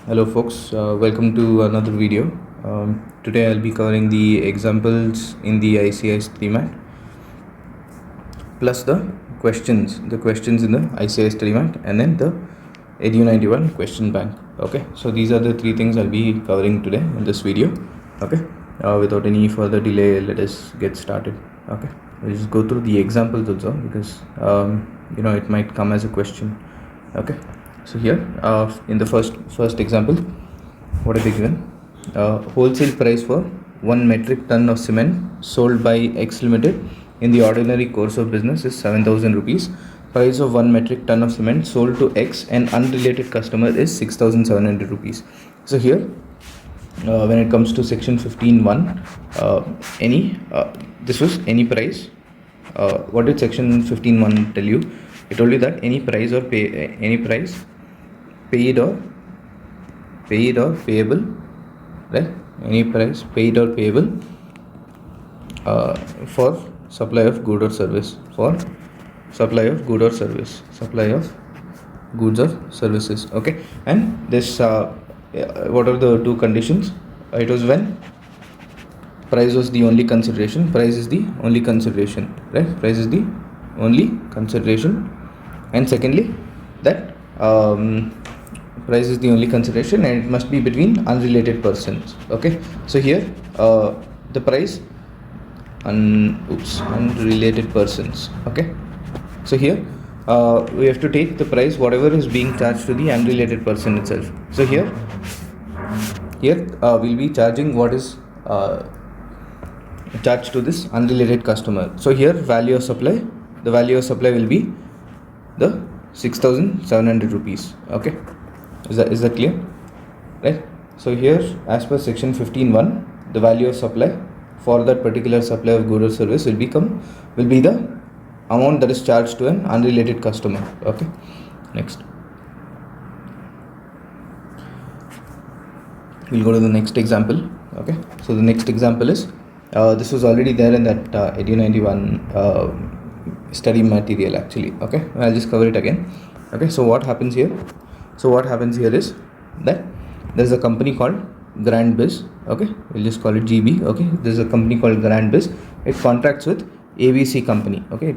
Hello folks, welcome to another video. Today I'll be covering the examples in the ICI's 3 mat plus the questions in the ICI's 3 mat and then the Edu91 question bank. Okay, so these are the 3 things I'll be covering today in this video. Okay, without any further delay, let us get started. Okay, we'll just go through the examples also because it might come as a question. Okay, so here in the first example, what are they given? Wholesale price for 1 metric ton of cement sold by X Limited in the ordinary course of business is 7,000 rupees. Price of 1 metric ton of cement sold to X and unrelated customer is 6,700 rupees. So here when it comes to section 15.1, this was any price. What did section 15.1 tell you? It told you that any price paid or payable, right? Any price paid or payable for supply of goods or service, okay. And this what are the 2 conditions? It was when price was the only consideration, price is the only consideration, right? Price is the only consideration. And secondly, that price is the only consideration and it must be between unrelated persons. Okay, so here the price unrelated persons. Okay, so here we have to take the price whatever is being charged to the unrelated person itself. So here we'll be charging what is charged to this unrelated customer. So here the value of supply will be the 6,700 rupees. Okay, is that clear, right? So here as per section 15.1, the value of supply for that particular supply of good or service will be the amount that is charged to an unrelated customer. Okay, next we'll go to the next example. Okay, so the next example is this was already there in that Edu91 study material actually. Okay, I'll just cover it again. Okay, so what happens here is that there's a company called Grand Biz. Okay, we'll just call it GB. Okay, there's a company called Grand Biz. It contracts with ABC company. Okay,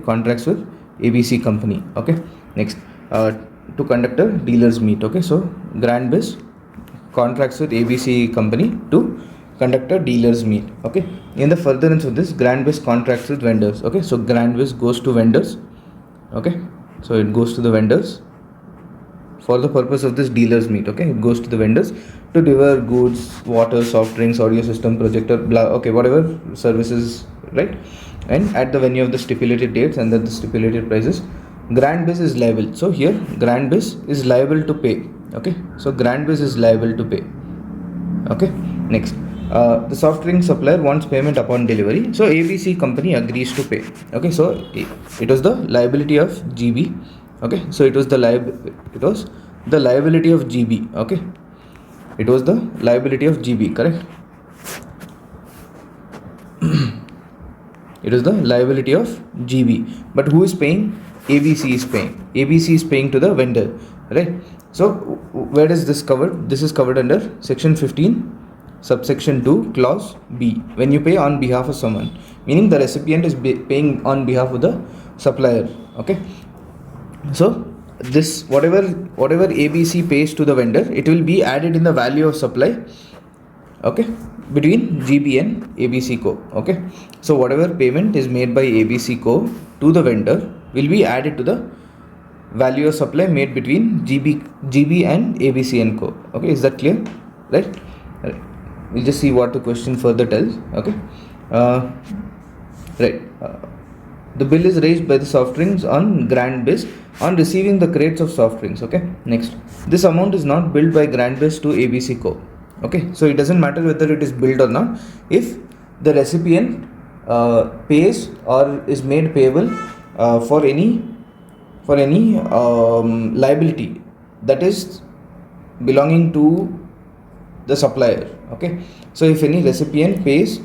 Okay, next to conduct a dealers meet. Okay, so Grand Biz contracts with ABC company to conduct a dealers meet. Okay, in the furtherance of this, Grand Biz contracts with vendors. Okay, so Grand Biz goes to vendors. Okay, so it goes to the vendors for the purpose of this dealers meet. Okay, it goes to the vendors to deliver goods, water, soft drinks, audio system, projector, blah, okay, whatever services, right? And at the venue of the stipulated dates and at the stipulated prices, Grand Biz is liable. So here Grand Biz is liable to pay. Okay, so Grand Biz is liable to pay. Okay, next the soft drink supplier wants payment upon delivery, so ABC company agrees to pay. Okay, so it was the liability of GB. Okay, so it was the liability of GB. Okay, it was the liability of GB, correct? It is the liability of GB, but who is paying? ABC is paying. ABC is paying to the vendor, right? So where is this covered? This is covered under section 15 subsection 2 clause B, when you pay on behalf of someone, meaning the recipient is paying on behalf of the supplier. Okay, so this whatever ABC pays to the vendor, it will be added in the value of supply, okay, between GB and ABC Co. Okay, so whatever payment is made by ABC Co to the vendor will be added to the value of supply made between GB and ABC and Co. Okay, is that clear? Right. We'll just see what the question further tells. Okay, right. The bill is raised by the soft drinks on Grand Biz on receiving the crates of soft drinks. Okay, next, this amount is not billed by Grand Biz to ABC Co. Okay, so it doesn't matter whether it is billed or not. If the recipient pays or is made payable for any liability that is belonging to the supplier. Okay, so if any recipient pays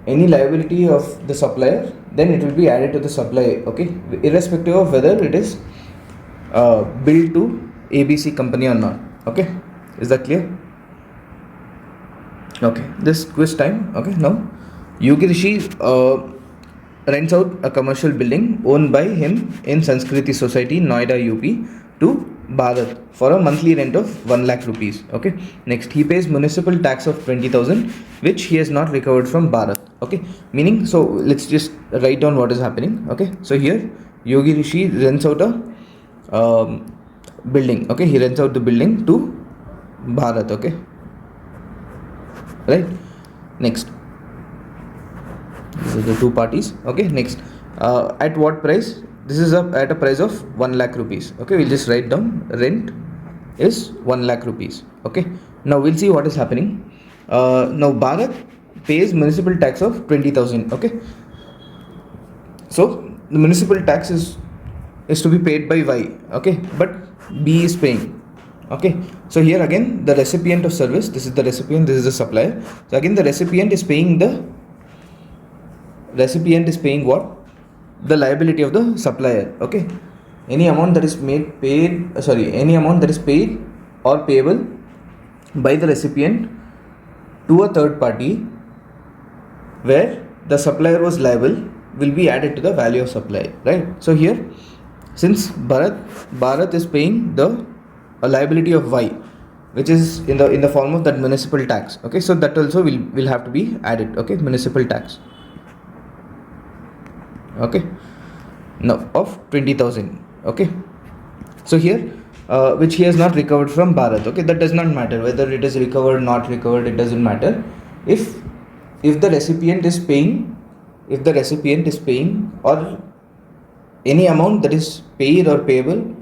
any liability of the supplier, then it will be added to the supply. Okay, irrespective of whether it is billed to ABC company or not. Okay, Is that clear? Okay, this quiz time. Okay, now Yogirishi rents out a commercial building owned by him in Sanskriti Society, Noida, UP to Bharat for a monthly rent of 1 lakh rupees. Okay, next he pays municipal tax of 20,000 which he has not recovered from Bharat. Okay, meaning, so let's just write down what is happening. Okay, so here Yogirishi rents out a building. Okay, he rents out the building to Bharat. Okay, right. Next, these are the two parties. Okay, next, at what price? This is at a price of 1 lakh rupees. Okay, we'll just write down rent is 1 lakh rupees. Okay, now we'll see what is happening. Now Bharat pays municipal tax of 20,000. Okay, so the municipal tax is to be paid by Y. Okay, but B is paying. Okay, so here again the recipient of service, this is the recipient, this is the supplier. So again the recipient is paying what? The liability of the supplier. Okay, any amount that is paid or payable by the recipient to a third party where the supplier was liable will be added to the value of supply, right? So here, since Bharat is paying a liability of Y, which is in the form of that municipal tax. Okay, so that also will have to be added. Okay, municipal tax. Okay, now of 20,000. Okay, so here which he has not recovered from Bharat. Okay, that does not matter whether it is recovered, not recovered, it doesn't matter. If the recipient is paying, or any amount that is paid or payable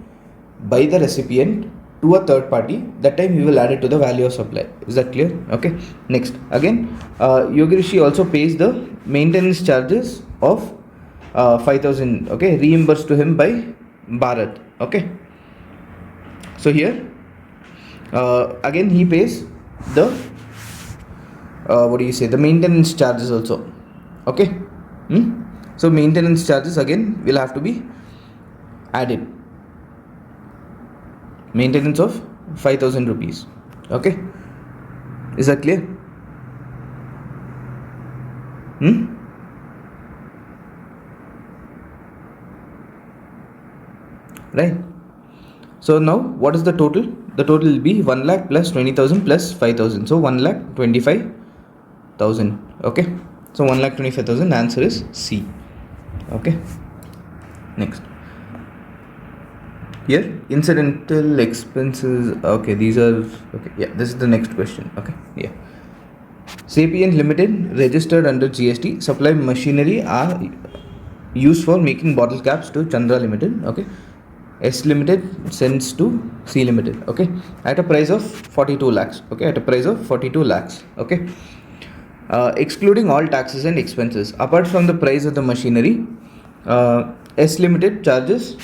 by the recipient to a third party, that time we will add it to the value of supply. Is that clear? Okay, next, again Yogirishi also pays the maintenance charges of 5,000. okay, reimbursed to him by Bharat. Okay, so here again he pays the the maintenance charges also. Okay, so maintenance charges again will have to be added. Maintenance of 5,000 rupees. Okay, is that clear? Right. So now what is the total? The total will be 1 lakh plus 20,000 plus 5,000. So 1 lakh 25,000. Okay, so 1 lakh 25,000. Answer is C. Okay, next, here incidental expenses. Okay, these are okay. Yeah, this is the next question. Okay, yeah. Sapiant Ltd registered under GST supply machinery are used for making bottle caps to Chandra Ltd. Okay, S Limited sends to C Limited. Okay, at a price of 42 lakhs. Okay, at a price of 42 lakhs. Okay, excluding all taxes and expenses, apart from the price of the machinery, S Limited charges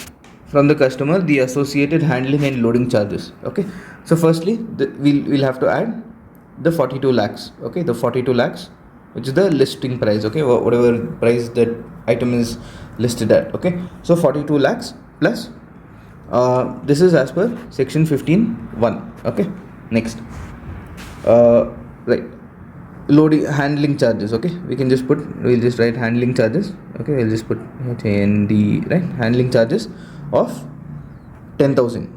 from the customer the associated handling and loading charges. Okay, so firstly we'll have to add the 42 lakhs. Okay, the 42 lakhs, which is the listing price. Okay, whatever price that item is listed at. Okay, so 42 lakhs plus this is as per section 15(1). Okay, next, right, loading handling charges. Okay, we'll just write handling charges. Okay, we'll just put HND, right, handling charges of 10,000.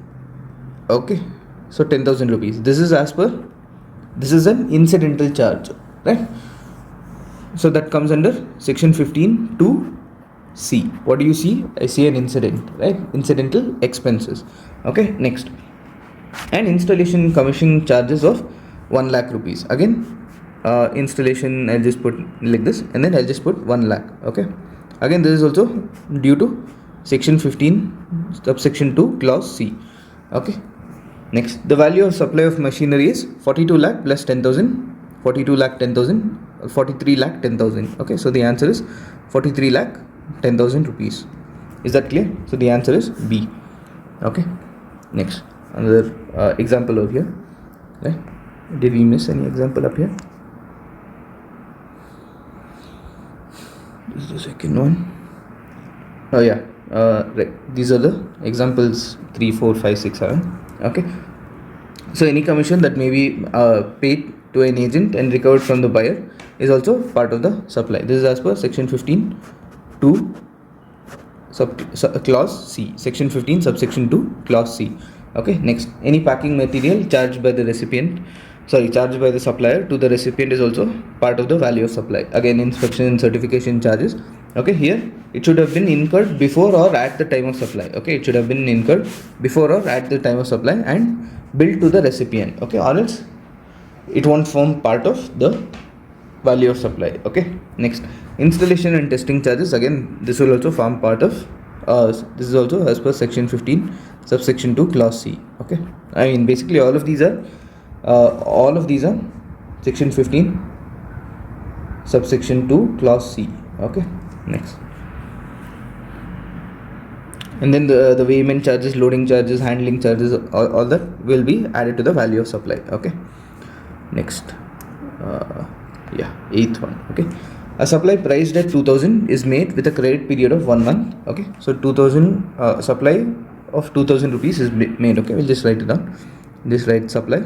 Okay, so 10,000 rupees. This is an incidental charge, right? So that comes under section 15(2)(C). What do you see? I see an incident, right? Incidental expenses. Okay, next, and installation commission charges of 1 lakh rupees. Again, installation, I'll just put like this, and then I'll just put 1 lakh. Okay, again this is also due to section 15 subsection 2 clause C. Okay, next, the value of supply of machinery is 42 lakh plus 10,000, 42 lakh 10,000, 43 lakh 10,000. Okay, so the answer is 43 lakh 10,000 rupees. Is that clear? So the answer is B. Okay, next, another example over here. Right, did we miss any example up here? This is the second one. Oh yeah, right, these are the examples 3, 4, 5, 6, 7. Okay, So any commission that may be paid to an agent and recovered from the buyer is also part of the supply. This is as per section 15 2 clause C. Section 15 subsection 2 clause C. Okay, next, any packing material charged by the supplier to the recipient is also part of the value of supply. Again, inspection and certification charges. Okay, here it should have been incurred before or at the time of supply. Okay, it should have been incurred before or at the time of supply and billed to the recipient. Okay, or else it won't form part of the value of supply. Okay, next, installation and testing charges. Again, this will also form part of this is also as per section 15 subsection 2 clause C. Okay, I mean basically all of these are section 15 subsection 2 clause C. Okay, next, and then the weighment charges, loading charges, handling charges, all that will be added to the value of supply. Okay, next, eighth one. Okay, a supply priced at 2000 is made with a credit period of 1 month. Okay, so 2000 supply of 2000 rupees is made. Okay, we'll just write it down. Just write supply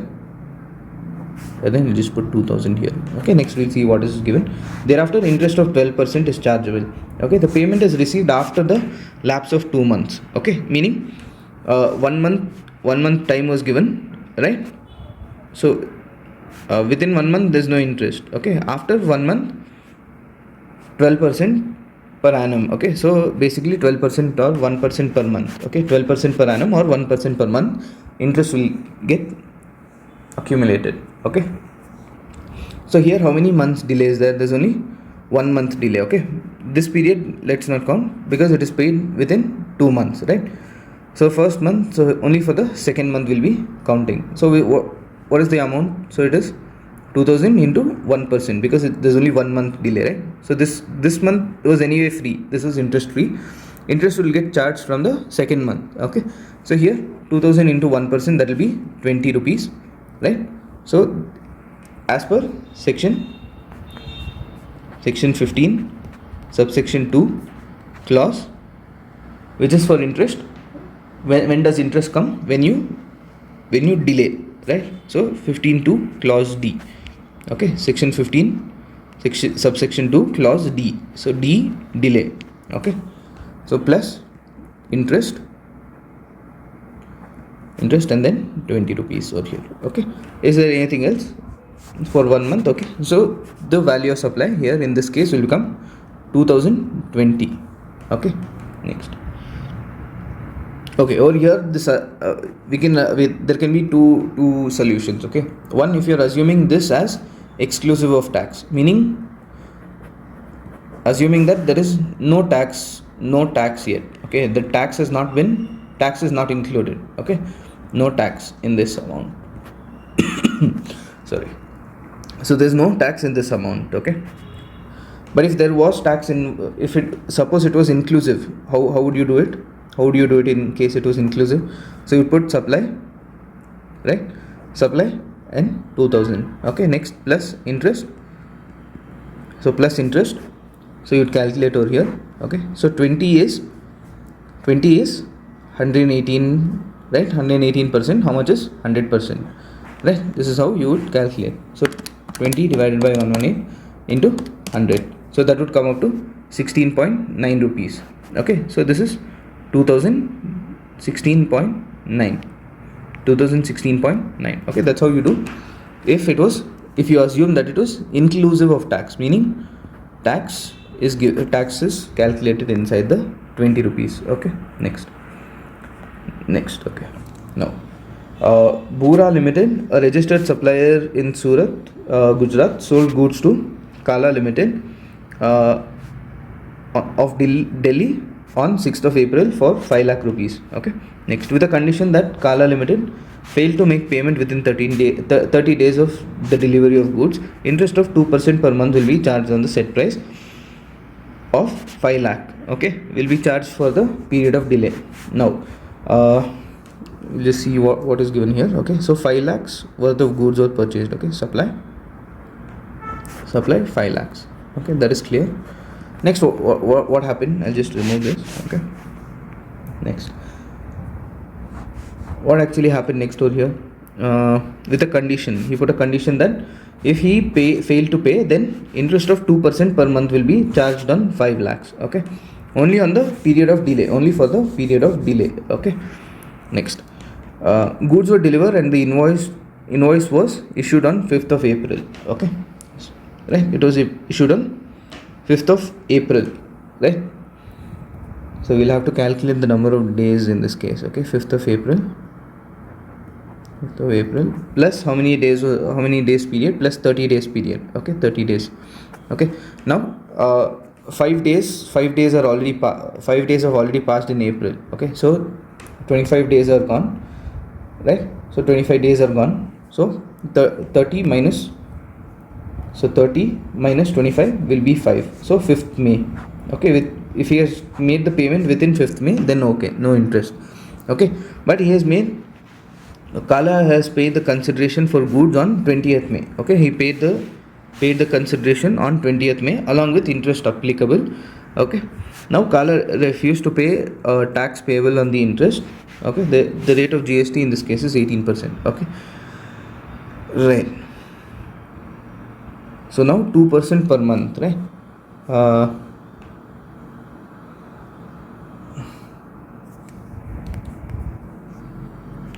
and then you just put 2000 here. Okay, next we'll see what is given. Thereafter, interest of 12% is chargeable. Okay, the payment is received after the lapse of 2 months. Okay, meaning 1 month time was given, right? So within 1 month there's no interest. Okay, after 1 month 12% per annum. Okay, so basically 12% or 1% per month. Okay, 12% per annum or 1% per month interest will get accumulated. Okay, so here how many months delay is there? There's only 1 month delay. Okay, this period let's not count because it is paid within 2 months, right? So first month, so only for the second month will be counting. So what is the amount? So it is 2000 into 1% because there's only 1 month delay, right? So this month was anyway free. This is interest free. Interest will get charged from the second month. Okay, so here 2000 into 1%, that will be 20 rupees, right? So as per section 15 subsection 2 clause, which is for interest, when does interest come? When you delay, right? So 15(2) clause D. Okay, section 15 subsection 2 clause D. So D, delay. Okay, so plus interest and then 20 rupees over here. Okay, is there anything else for 1 month? Okay, so the value of supply here in this case will become 2020. Okay, next. Okay, over here this there can be two solutions. Okay, one, if you're assuming this as exclusive of tax, meaning assuming that there is no tax yet. Okay, the tax is not included. Okay, no tax in this amount. Sorry, so there's no tax in this amount. Okay, but if there was tax suppose it was inclusive, how would you do it? How would you do it in case it was inclusive? So you put supply, right? Supply and 2000. Okay, next, plus interest. So plus interest. So you'd calculate over here. Okay, so 20 is 118, right? 118%. How much is 100%? Right? This is how you would calculate. So 20 divided by 118 into 100. So that would come up to 16.9 rupees. Okay, so this is 2016.9. Okay, that's how you do. If you assume that it was inclusive of tax, meaning tax is calculated inside the 20 rupees. Okay, next. Okay, now Bura Limited, a registered supplier in Surat, Gujarat, sold goods to Kala Limited of Delhi on 6th of April for 5 lakh rupees. Okay, next, with the condition that Kala Limited failed to make payment within 30 days of the delivery of goods, interest of 2% per month will be charged on the set price of 5 lakh. Okay, will be charged for the period of delay. Now we'll just see what is given here. Okay, so 5 lakhs worth of goods were purchased. Okay, supply 5 lakhs. Okay, that is clear. Next, what happened? I'll just remove this. Okay, next, what actually happened next over here? with a condition. He put a condition that if he failed to pay, then interest of 2% per month will be charged on 5 lakhs. Okay, only on the period of delay, only for the period of delay. Okay, next, goods were delivered and the invoice was issued on 5th of April. Okay, right, it was issued on 5th of April, right? So we'll have to calculate the number of days in this case. Okay, 5th of April plus how many days period plus 30 days period. Okay, 30 days. Okay, now 5 days have already passed in April. Okay, so 25 days are gone, right? So 25 days are gone, so 30 minus 25 will be 5, so 5th May. Okay, if he has made the payment within 5th May, then okay, no interest. Okay, but Kala has paid the consideration for goods on 20th May. Okay, he paid the consideration on 20th May along with interest applicable. Okay, now Kala refused to pay tax payable on the interest. Okay, the rate of GST in this case is 18%. Okay, right. So now 2% per month, right?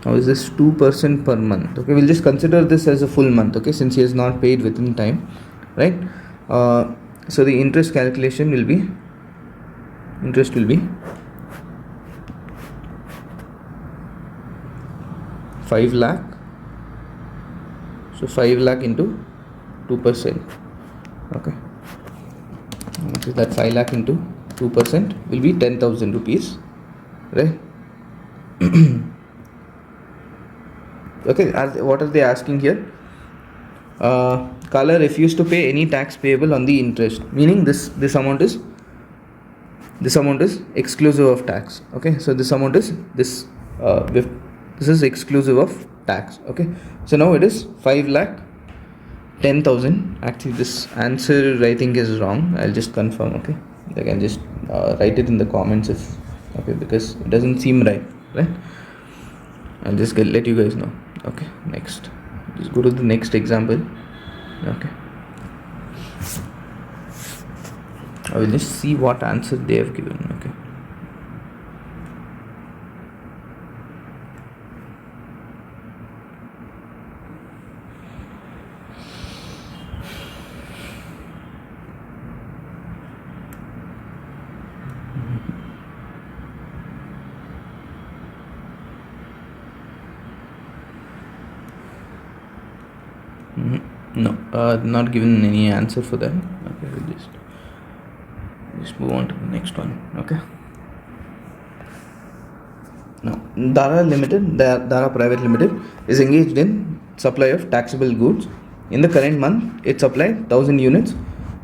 How is this 2% per month? Okay, we'll just consider this as a full month. Okay, since he has not paid within time, right? So the interest calculation will be 5 lakh. So 5 lakh into 2%. Okay, so that 5 lakh into 2% will be 10,000 rupees, right? Okay, what are they asking here? Kala refused to pay any tax payable on the interest, meaning this amount is exclusive of tax. Okay, so this amount is this is exclusive of tax. Okay, so now it is 5 lakh 10,000. Actually, this answer I think is wrong. I'll just confirm. Okay, I can just write it in the comments if because it doesn't seem right. I'll just let you guys know. Okay, next, just go to the next example. Okay, I will just see what answer they have given. Okay, no, not given any answer for that. Okay, we'll just move on to the next one. Okay, now Dara Private Limited is engaged in supply of taxable goods. In the current month, it supplied 1,000 units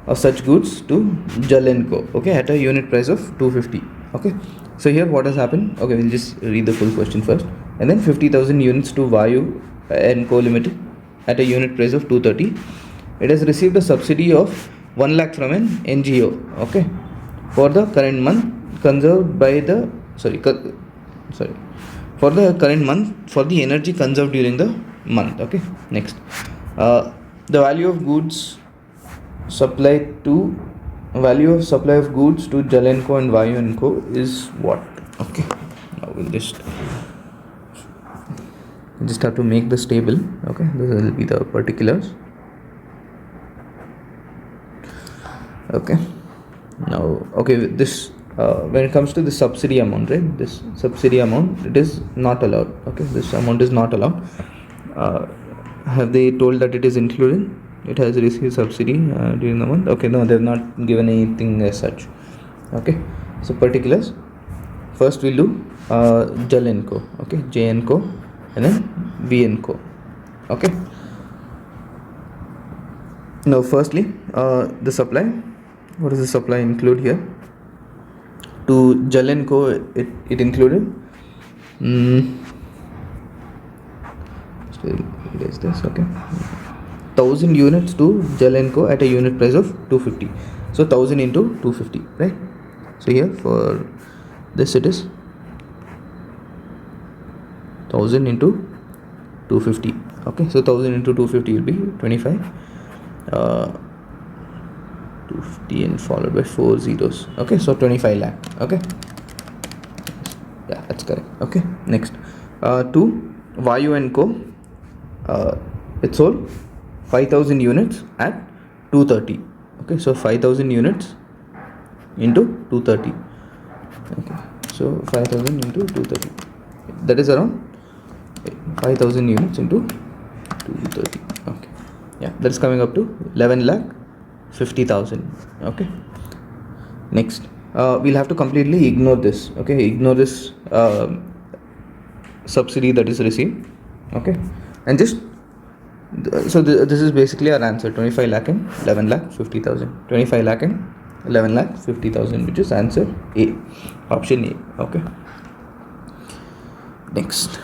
of such goods to Jal & Co. Okay, at a unit price of 250. Okay, so here what has happened? Okay, we'll just read the full question first, and then 50,000 units to Vayu & Co Limited at a unit price of 230. It has received a subsidy of 1 lakh from an NGO. Okay, for the current month conserved by the for the current month for the energy conserved during the month. Okay, next, the value of supply of goods to Jal & Co and Vayu & Co is what? Okay, now we'll just have to make this table. Okay, this will be the particulars. Okay, now this when it comes to the subsidy amount, right? This subsidy amount, it is not allowed. Okay, this amount is not allowed. Have they told that it is included? It has received subsidy during the month. Okay, no, they have not given anything as such. Okay, so particulars. First we'll do Jal & Co. Okay, J & Co and then V & Co. Okay, now firstly the supply. What does the supply include here? To Jal & Co it included is this. Okay, 1,000 units to Jal & Co at a unit price of 250. So 1,000 into 250, right? So here for this it is 1,000 into 250. Okay, so 1000 into 250 will be 25. 250 and followed by 4 zeros. Okay, so 25 lakh. Okay, yeah, that's correct. Okay, next, to Vayu and Co. It sold 5000 units at 230. Okay, so 5000 units into 230. Okay, so 5000 into 230, that is around 5000 units into 230. Okay, yeah, that's coming up to 11 lakh 50,000. Okay, next, we'll have to completely ignore this. Okay, ignore this subsidy that is received. Okay, and just so this is basically our answer: 25 lakh and 11 lakh 50,000. 25 lakh and 11 lakh 50,000, which is answer A, option A. Okay, next.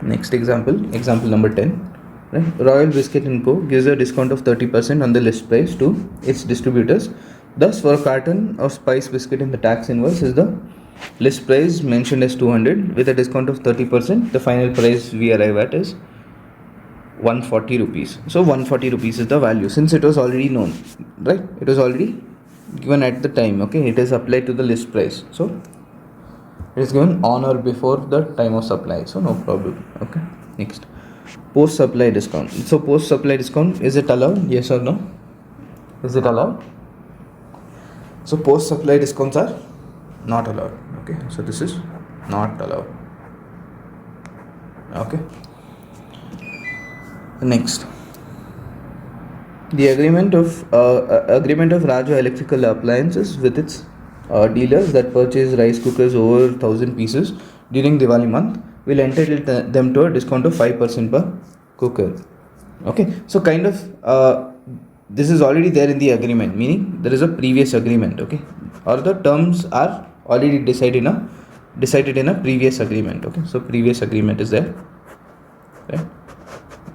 Next example number 10. Right? Royal Biscuit & Co. gives a discount of 30% on the list price to its distributors. Thus, for a carton of spice biscuit in the tax invoice is the list price mentioned as 200. With a discount of 30%, the final price we arrive at is 140 rupees. So 140 rupees is the value, since it was already known, right? It was already given at the time. Okay, it is applied to the list price, so it is given on or before the time of supply, so no problem. Okay, next, post supply discount. So post supply discount, is it allowed? Yes or no? Is it allowed? So post supply discounts are not allowed. Okay, so this is not allowed. Okay, next, the agreement of Raju Electrical Appliances with its dealers that purchase rice cookers over 1000 pieces during Diwali month will entitle them to a discount of 5% per cooker. Okay, so kind of this is already there in the agreement, meaning there is a previous agreement. Okay, or the terms are already decided in a previous agreement. Okay, so previous agreement is there, right?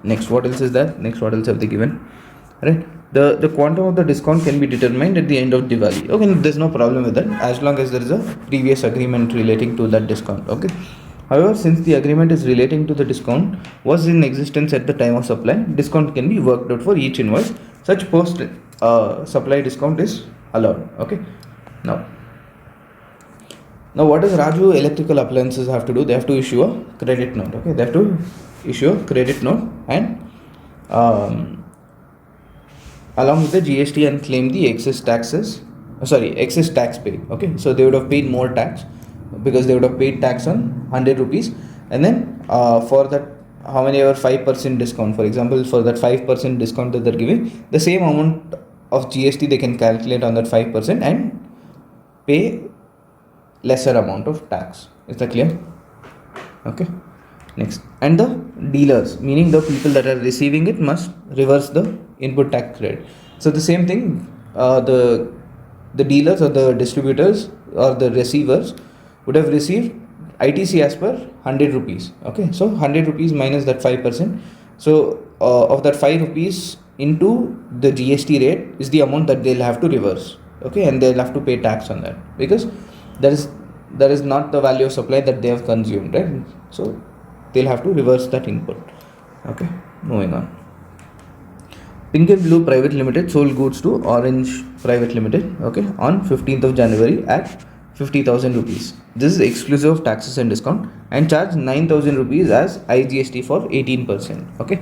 Next, what else is there? Next, what else have they given? Right, the quantum of the discount can be determined at the end of Diwali. Okay, there's no problem with that, as long as there is a previous agreement relating to that discount. Okay, however, since the agreement is relating to the discount was in existence at the time of supply, discount can be worked out for each invoice. Such post supply discount is allowed. Okay, now what does Raju Electrical Appliances have to do? They have to issue a credit note. Okay, they have to issue a credit note and along with the GST and claim the excess tax paid. Okay, so they would have paid more tax because they would have paid tax on 100 rupees, and then for that, how many ever 5% discount, for example, for that 5% discount that they're giving, the same amount of GST they can calculate on that 5% and pay lesser amount of tax. Is that clear? Okay, next, and the dealers, meaning the people that are receiving it, must reverse the input tax credit. So the same thing, the dealers or the distributors or the receivers would have received ITC as per 100 rupees. Okay, so 100 rupees minus that 5%. So of that 5 rupees into the GST rate is the amount that they'll have to reverse. Okay, and they'll have to pay tax on that because that is not the value of supply that they have consumed, right? So they'll have to reverse that input. Okay, moving on. Pink and Blue Private Limited sold goods to Orange Private Limited, okay, on 15th of January at 50,000 rupees. This is exclusive of taxes and discount, and charge 9,000 rupees as IGST for 18%. Okay,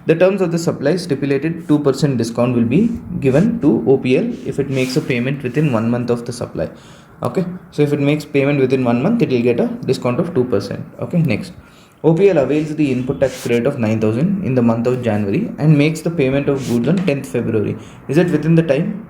the terms of the supply stipulated 2% discount will be given to OPL if it makes a payment within 1 month of the supply. Okay, so if it makes payment within 1 month, it will get a discount of 2%. Okay, next, OPL avails the input tax credit of 9,000 in the month of January and makes the payment of goods on 10th February. Is it within the time?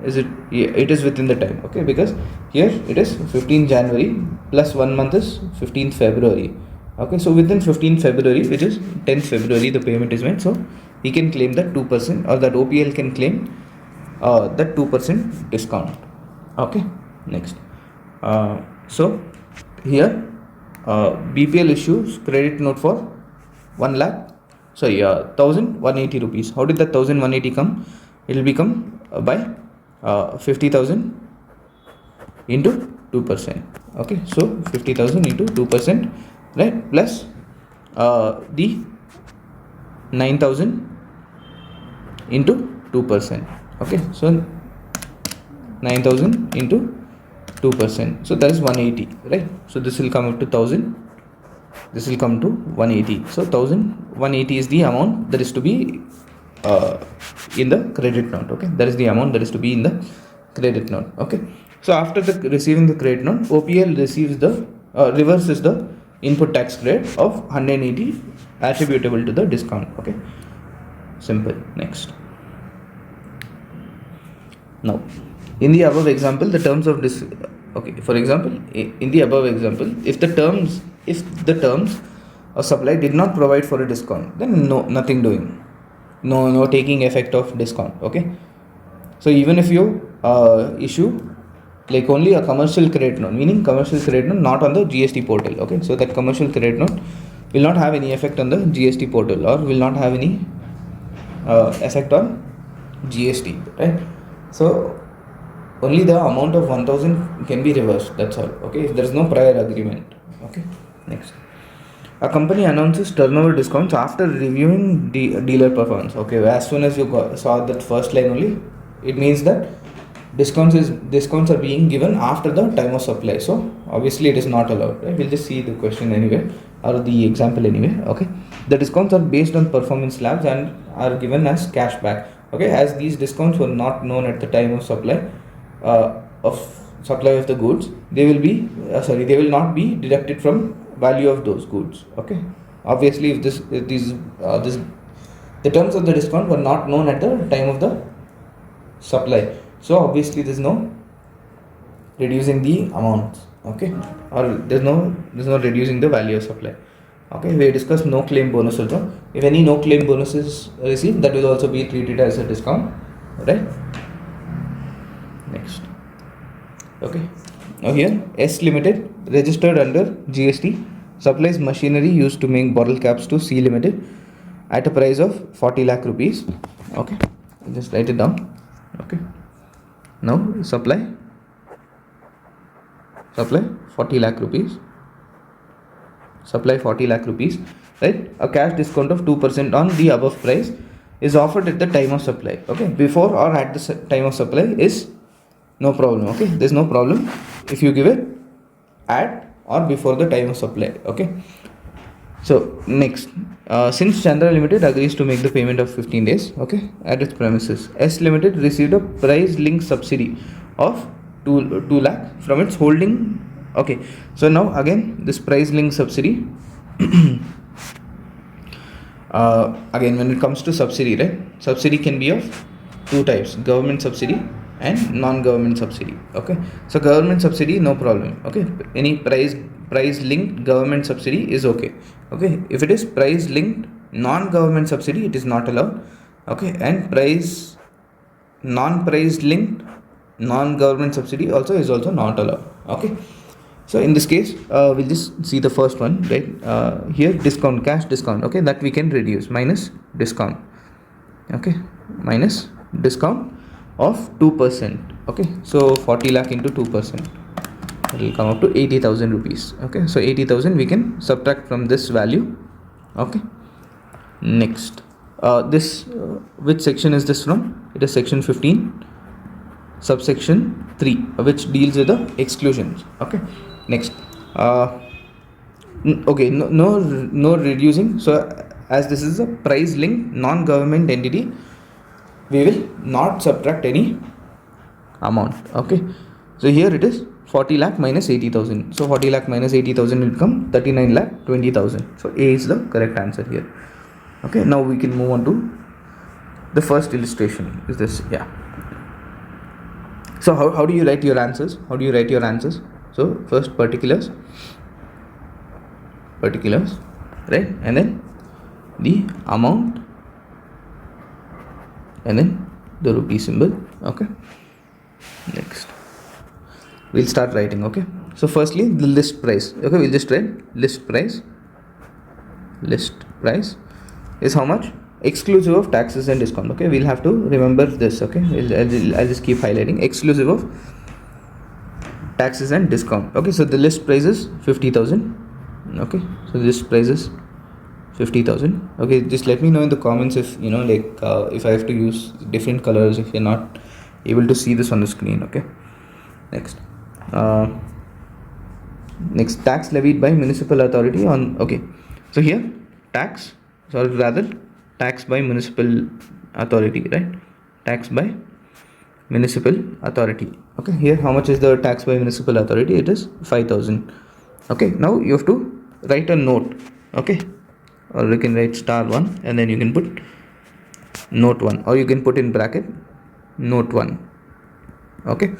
Yeah, it is within the time. Okay, because here it is 15th January plus 1 month is 15th February. Okay, so within 15th February, which is 10th February, the payment is made. So he can claim that 2%, or that OPL can claim that 2% discount. Okay, next. So here BPL issues credit note for 1,180 rupees. How did that 1,180 come? It will become by 50,000 into 2%. Okay, so 50,000 into 2%, right, plus the 9,000 into 2%. Okay, so 9,000 into 2%, so that is 180, right? So this will come up to 1,000, this will come to 180. So 1,180 is the amount that is to be in the credit note. Okay, that is the amount that is to be in the credit note. Okay, so after receiving the credit note, OPL receives the reverses the input tax credit of 180 attributable to the discount. Okay, simple. Next, now in the above example, the terms of this. Okay, for example, in the above example, if the terms of supply did not provide for a discount, then nothing doing, no taking effect of discount. Okay, so even if you issue like only a commercial credit note, meaning commercial credit note not on the GST portal. Okay, so that commercial credit note will not have any effect on the GST portal, or will not have any effect on GST, right? So only the amount of 1,000 can be reversed, that's all. Okay, if there is no prior agreement. Okay, next, a company announces turnover discounts after reviewing the dealer performance. Okay, as soon as you saw that first line only, it means that discounts are being given after the time of supply. So obviously it is not allowed, right? We'll just see the question anyway, or the example anyway. Okay, the discounts are based on performance slabs and are given as cash back. Okay, as these discounts were not known at the time of supply of the goods, they will not be deducted from value of those goods. Okay, obviously if the terms of the discount were not known at the time of the supply, so obviously there's no reducing the amounts. Okay, or there's no reducing the value of supply. Okay, we discussed no claim bonus also. If any no claim bonus is received, that will also be treated as a discount, right? Next, okay, now here S Limited, registered under GST, supplies machinery used to make bottle caps to C Limited at a price of 40 lakh rupees. Okay, just write it down. Okay, now supply 40 lakh rupees, right? A cash discount of 2% on the above price is offered at the time of supply. Okay, before or at the time of supply is no problem. Okay, there's no problem if you give it at or before the time of supply. Okay, so next, since Chandra Ltd agrees to make the payment of 15 days, okay, at its premises, S Limited received a price linked subsidy of 2 lakh from its holding. Okay, so now again this price linked subsidy again, when it comes to subsidy, right, subsidy can be of two types: government subsidy and non-government subsidy. Okay, so government subsidy, no problem. Okay, any price linked government subsidy is okay. Okay, if it is price linked non-government subsidy, it is not allowed. Okay, and non-price linked non-government subsidy also is also not allowed. Okay, so in this case we'll just see the first one, right? Here discount, cash discount, okay, that we can reduce, minus discount. Okay, minus discount of 2%. Okay, so 40 lakh into 2%, it will come up to 80,000 rupees. Okay, so 80,000 we can subtract from this value. Okay, next, this which section is this from? It is section 15 subsection 3, which deals with the exclusions. Okay, next, okay, no reducing. So as this is a price linked non-government entity, we will not subtract any amount. Okay, so here it is 40 lakh minus 80,000. So 40 lakh minus 80,000 will become 39 lakh 20,000. So A is the correct answer here. Okay, now we can move on to the first illustration. Is this? Yeah. So how do you write your answers? So first particulars, right, and then the amount, and then the rupee symbol. Okay, next we'll start writing. Okay, so firstly the list price. Okay, we'll just write list price is how much? Exclusive of taxes and discount. Okay, we'll have to remember this. Okay, I'll just keep highlighting: exclusive of taxes and discount. Okay, so the list price is 50,000. Okay, so this price is 50,000. Okay, just let me know in the comments if if I have to use different colors, if you're not able to see this on the screen. Okay, next next, tax levied by municipal authority on. Okay, so here tax, or rather tax by municipal authority, right? Tax by municipal authority. Okay, here how much is the tax by municipal authority? It is 5,000. Okay, now you have to write a note. Okay, or you can write *1 and then you can put note 1, or you can put in bracket note 1. Okay,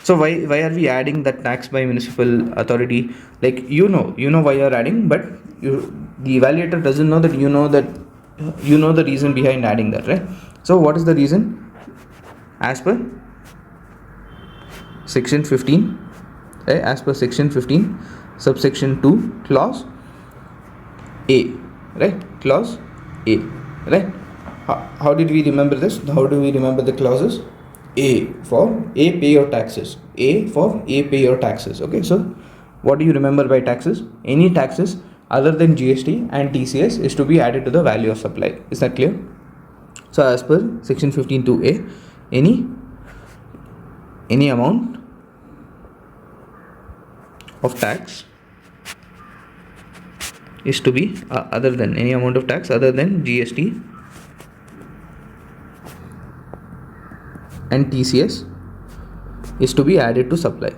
so why are we adding that tax by municipal authority? Like, you know why you're adding, but the evaluator doesn't know that you know the reason behind adding that, right? So what is the reason? As per section 15, right? As per section 15 subsection 2 clause A, right? Clause A, right? How did we remember this? How do we remember the clauses? A for A, pay your taxes. A for A, pay your taxes. Okay, so what do you remember by taxes? Any taxes other than GST and TCS is to be added to the value of supply. Is that clear? So as per section 15(2)(a), any amount of tax is to be other than any amount of tax other than GST and TCS is to be added to supply.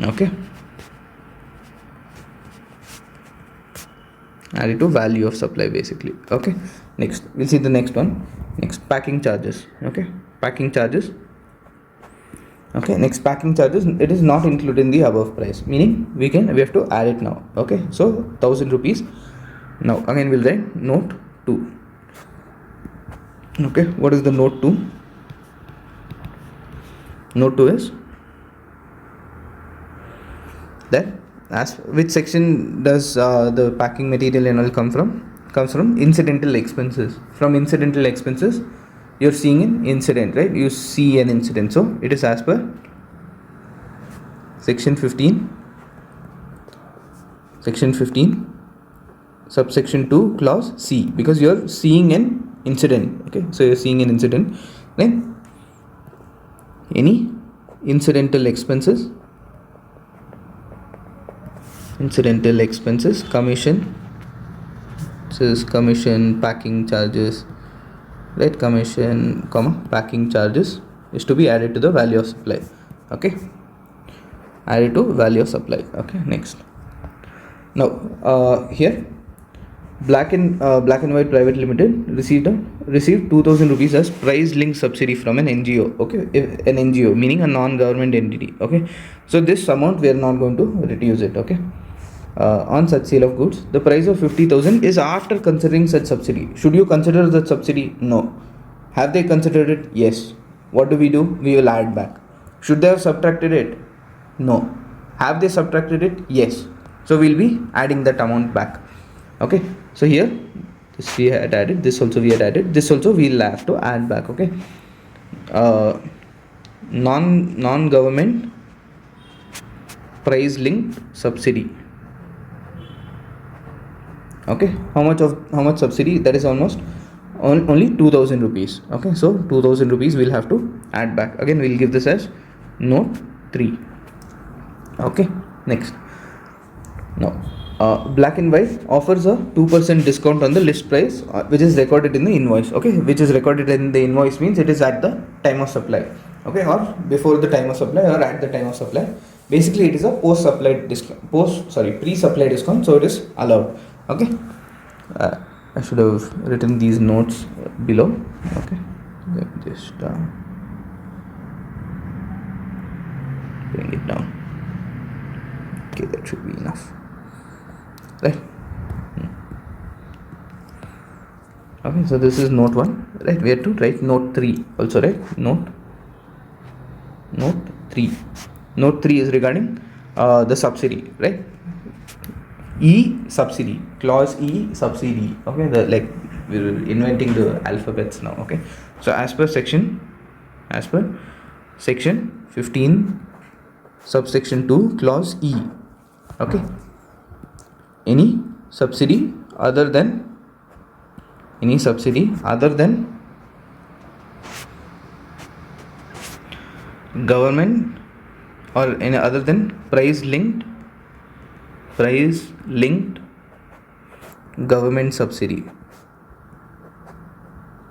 Okay, added to value of supply basically. Okay, next we'll see the next one. Next, packing charges. Okay, packing charges. Okay, next, packing charges, it is not included in the above price, meaning we have to add it now. Okay, so 1,000 rupees. Now again we'll write note 2. Okay, what is the note 2? Note 2 is that which section does the packing material and all come from? Comes from incidental expenses. From incidental expenses, you're seeing an incident, right? You see an incident, so it is as per section 15 subsection 2 clause C, because you're seeing an incident. Okay, so you're seeing an incident, then any incidental expenses, commission, this is commission, packing charges, right? Commission, packing charges is to be added to the value of supply. Okay, added to value of supply. Okay, next. Now here Black and White Private Limited received 2,000 rupees as price linked subsidy from an NGO. Okay, an NGO meaning a non-government entity. Okay, so this amount we are not going to reduce it. Okay, on such sale of goods, the price of 50,000 is after considering such subsidy. Should you consider that subsidy? No. Have they considered it? Yes. What do? We will add back. Should they have subtracted it? No. Have they subtracted it? Yes. So we'll be adding that amount back. Okay, so here this we had added, this also we had added, this also we'll have to add back. Okay, non-government price linked subsidy. Okay, how much subsidy? That is almost only 2,000 rupees. Okay, so 2,000 rupees we'll have to add back. Again we'll give this as note 3. Okay, next. Now Black and White offers a 2% discount on the list price, which is recorded in the invoice. Okay, which is recorded in the invoice means it is at the time of supply. Okay, or before the time of supply, or at the time of supply. Basically it is a pre-supply discount, so it is allowed. Okay, I should have written these notes below. Okay, just bring it down. Okay, that should be enough, right? Okay, so this is note 1, right? We have to write note 3 also, right? Note 3 is regarding the subsidy, right? Subsidy, clause E subsidy. Okay, we're inventing the alphabets now. Okay, so as per section 15 subsection 2 clause E. Okay, any subsidy other than government or any other than price linked government subsidy,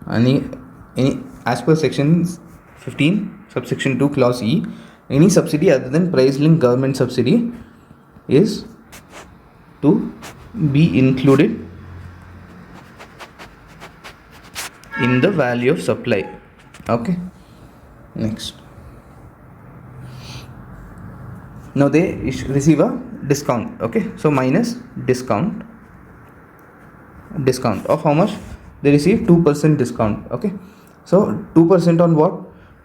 any as per section 15 subsection 2 clause E, any subsidy other than price linked government subsidy is to be included in the value of supply. Okay, next, now they receive a discount. Okay, so minus discount of how much they receive? 2% discount. Okay, so 2% on what?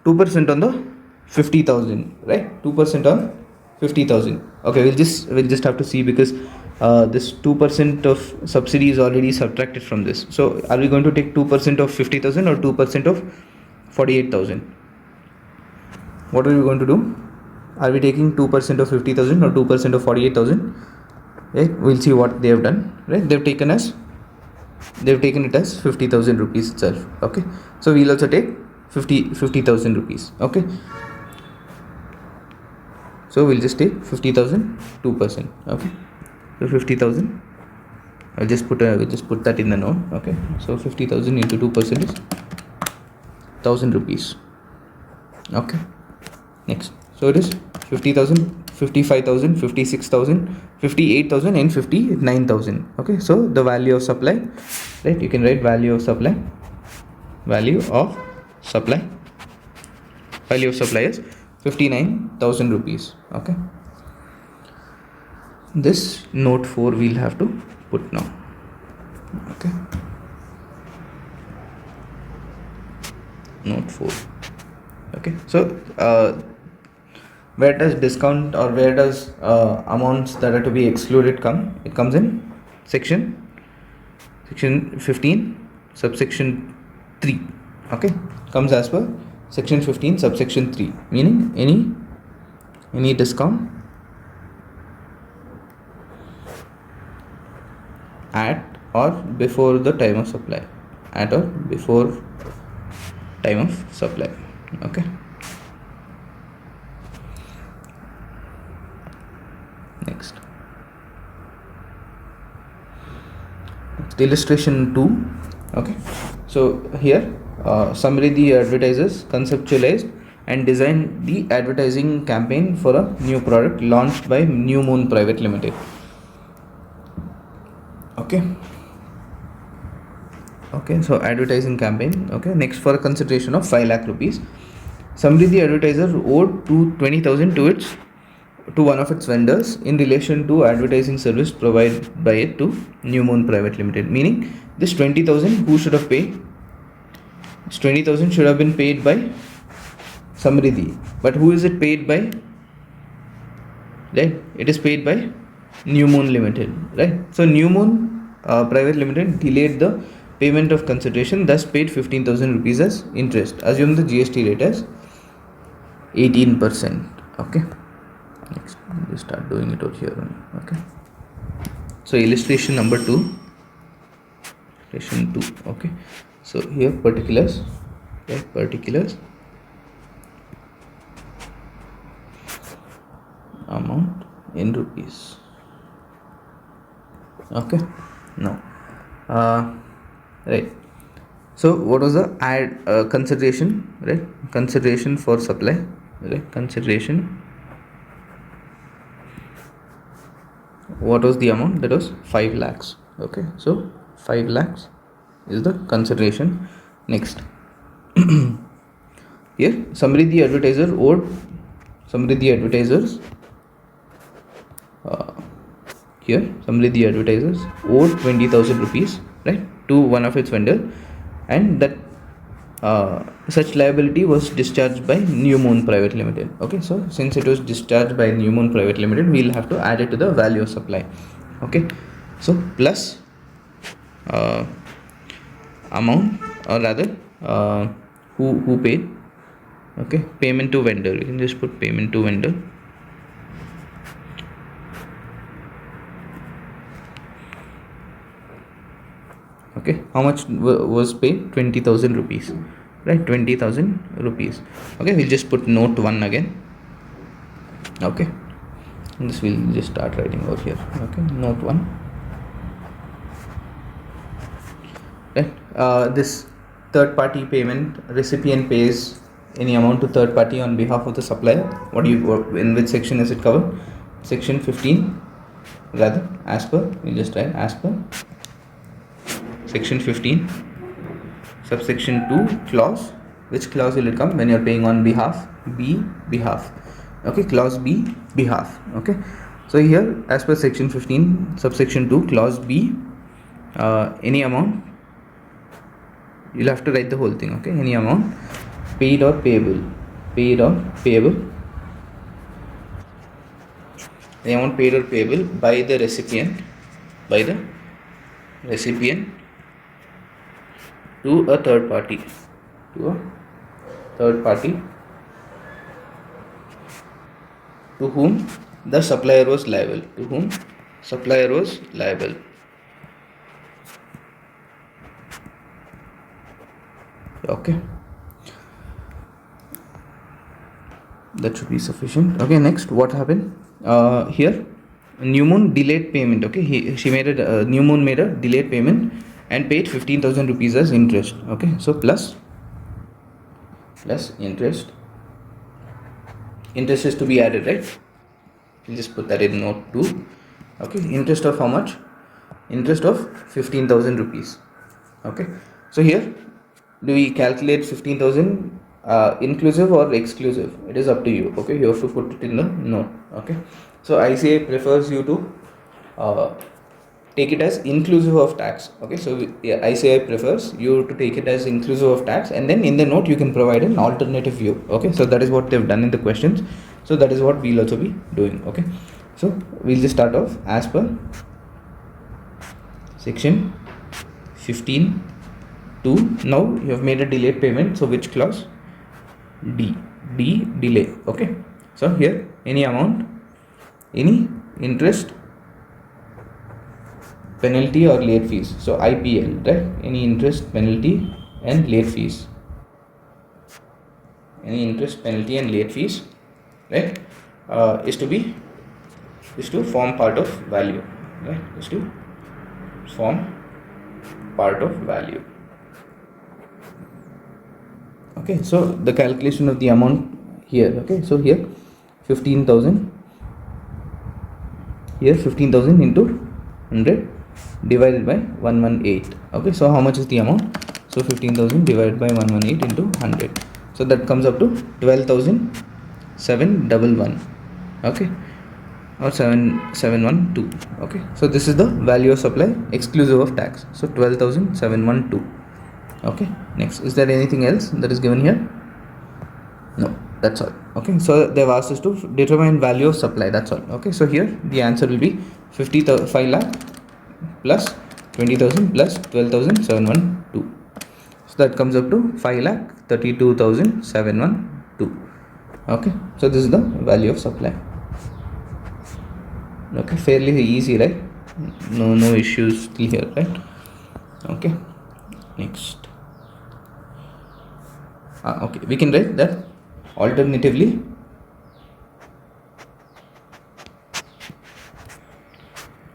2% on the 50,000, right? 2% on 50,000. Okay, we'll just have to see, because this 2% of subsidy is already subtracted from this. So are we going to take 2% of 50,000 or 2% of 48,000? What are we going to do? Are we taking 2% of 50,000 or 2% of 48,000? Right? We'll see what they have done. Right? They've taken it as 50,000 rupees itself. Okay, so we'll also take 50,000 rupees. Okay, so we'll just take 50,000 2%. Okay, so 50,000, I'll just put that in the note. Okay, so 50,000 into 2% is 1,000 rupees. Okay, next, so it is 50,000, 55,000, 56,000, 58,000 and 59,000. Okay, so the value of supply, right? You can write value of supply is 59,000 rupees. Okay, this note 4 we'll have to put now. Okay, note 4. Okay, so where does discount or where does amounts that are to be excluded come? It comes in section 15 subsection 3. Okay, comes as per section 15 subsection 3, meaning any discount at or before the time of supply, Okay, next illustration 2. Okay, so here Samriddhi advertisers conceptualized and designed the advertising campaign for a new product launched by New Moon Private Limited. Okay, so advertising campaign. Okay, next, for a consideration of 5 lakh rupees, Samriddhi advertiser owed 20,000 to one of its vendors in relation to advertising service provided by it to New Moon Private Limited. Meaning, this 20,000 who should have paid? This 20,000 should have been paid by Samriddhi, but who is it paid by? Right, it is paid by New Moon Limited. Right, so New Moon Private Limited delayed the payment of consideration, thus paid 15,000 rupees as interest. Assume the GST rate as 18%. Okay, next, just start doing it out here. Okay, so illustration number 2. Okay, so here particulars, right? Particulars, amount in rupees. Okay, now right, so what was the consideration, right? Consideration for supply, right? Consideration, what was the amount? That was 5 lakhs. Okay, so 5 lakhs is the consideration. Next, here Samriddhi advertisers owed 20,000 rupees, right, to one of its vendor, and that such liability was discharged by New Moon Private Limited. Okay, so since it was discharged by New Moon Private Limited, we'll have to add it to the value of supply. Okay, so plus amount, or rather who paid, Okay, payment to vendor, you can just put payment to vendor. Okay, how much was paid? 20,000 rupees, right? 20,000 rupees. Okay, we'll just put note 1 again. Okay, and this we'll just start writing over here. Okay, note 1. Right, this third party payment, recipient pays any amount to third party on behalf of the supplier. In which section is it covered? Section 15, rather, as per, we'll just write as per section 15, subsection 2, clause. Which clause will it come when you're paying on behalf? B, behalf. Okay, clause B, behalf. Okay, so here as per section 15, subsection 2, clause B, any amount, you'll have to write the whole thing. Okay, any amount paid or payable, paid or payable, the amount paid or payable by the recipient, to a third party, to whom the supplier was liable, Okay, that should be sufficient. Okay, next, what happened here? New Moon delayed payment. Okay, New Moon made a delayed payment and paid 15,000 rupees as interest. Okay, so plus interest is to be added, right? We'll just put that in note 2. Okay, interest of how much? Interest of 15,000 rupees. Okay, so here, do we calculate 15,000 inclusive or exclusive? It is up to you. Okay, you have to put it in the note. Okay, so ICI prefers you to take it as inclusive of tax. Okay, so ICI prefers you to take it as inclusive of tax, and then in the note you can provide an alternative view. Okay, so that is what they've done in the questions, so that is what we'll also be doing. Okay, so we'll just start off as per section 15 2. Now you have made a delayed payment, so which clause? D, delay. Okay, so here any amount, any interest, penalty or late fees, so IPL, right? Any interest, penalty and late fees, right, is to form part of value, right? Is to form part of value. Okay, so the calculation of the amount here. Okay, so here 15,000, here 15,000 into 100 divided by 118. Okay, so how much is the amount? So 15,000 divided by 118 into 100, so that comes up to 12,711. Okay, or 7712. Okay, so this is the value of supply exclusive of tax, so 12,712. Okay, next, is there anything else that is given here? No, that's all. Okay, so they've asked us to determine value of supply, that's all. Okay, so here the answer will be 5 lakh plus 20,000 plus 12,712. So that comes up to 5,32,712. Okay, so this is the value of supply. Okay, fairly easy, right? No issues till here, right? Okay, next. Okay, we can write that alternatively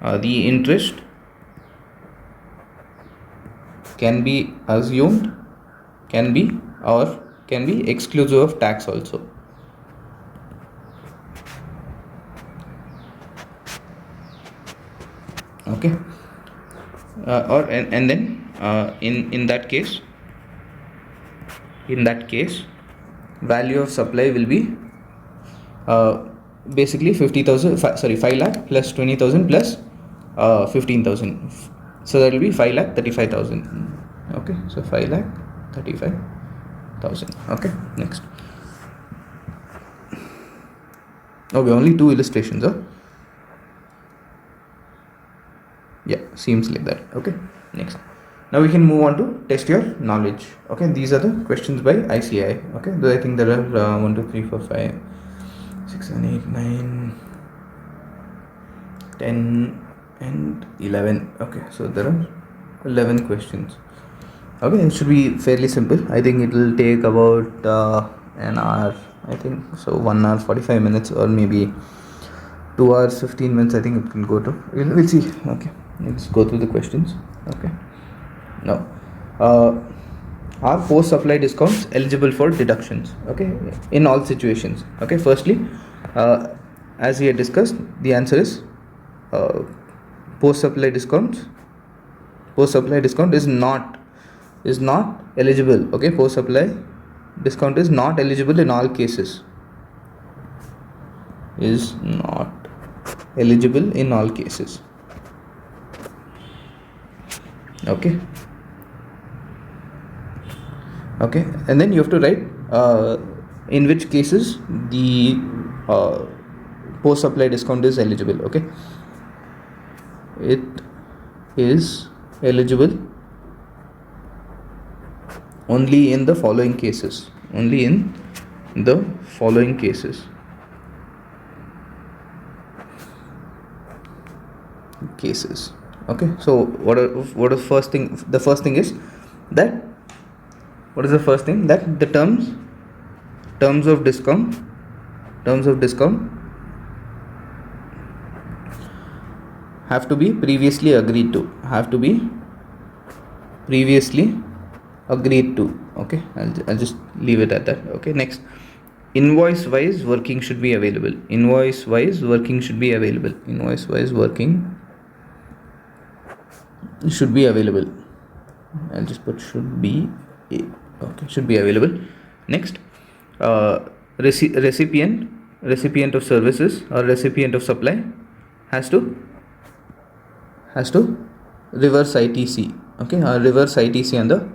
the interest can be assumed, can be exclusive of tax also. Okay, and then in that case, value of supply will be basically 5 lakh plus 20,000 plus 15,000, so that will be 5,35,000. Okay, so 5,35,000. okay, next. Okay, only 2 illustrations, huh? Yeah, seems like that. Okay, next. Now we can move on to test your knowledge. Okay, these are the questions by ICI. Okay, though I think there are 1, 2, 3, 4, 5, 6, 7, 8, 9, 10 and 11. Okay, so there are 11 questions. Okay, it should be fairly simple. I think it will take about an hour, I think so, 1 hour 45 minutes, or maybe 2 hours 15 minutes. I think it can go to, we'll see. Okay, let's go through the questions. Okay, now are post supply discounts eligible for deductions? Okay, in all situations. Okay, firstly, as we had discussed, the answer is post supply discount is not eligible. Okay, post supply discount is not eligible in all cases. Is not eligible in all cases. Okay, and then you have to write in which cases the post supply discount is eligible. Okay, it is eligible only in the following cases. Okay, so what is first thing? The first thing is that, what is the first thing? That the terms of discount have to be previously agreed to. Okay, I'll just leave it at that. Okay, next, invoice wise working should be available. I'll just put should be. Okay, should be available. Next, recipient of services or recipient of supply has to reverse ITC. Okay, reverse ITC on the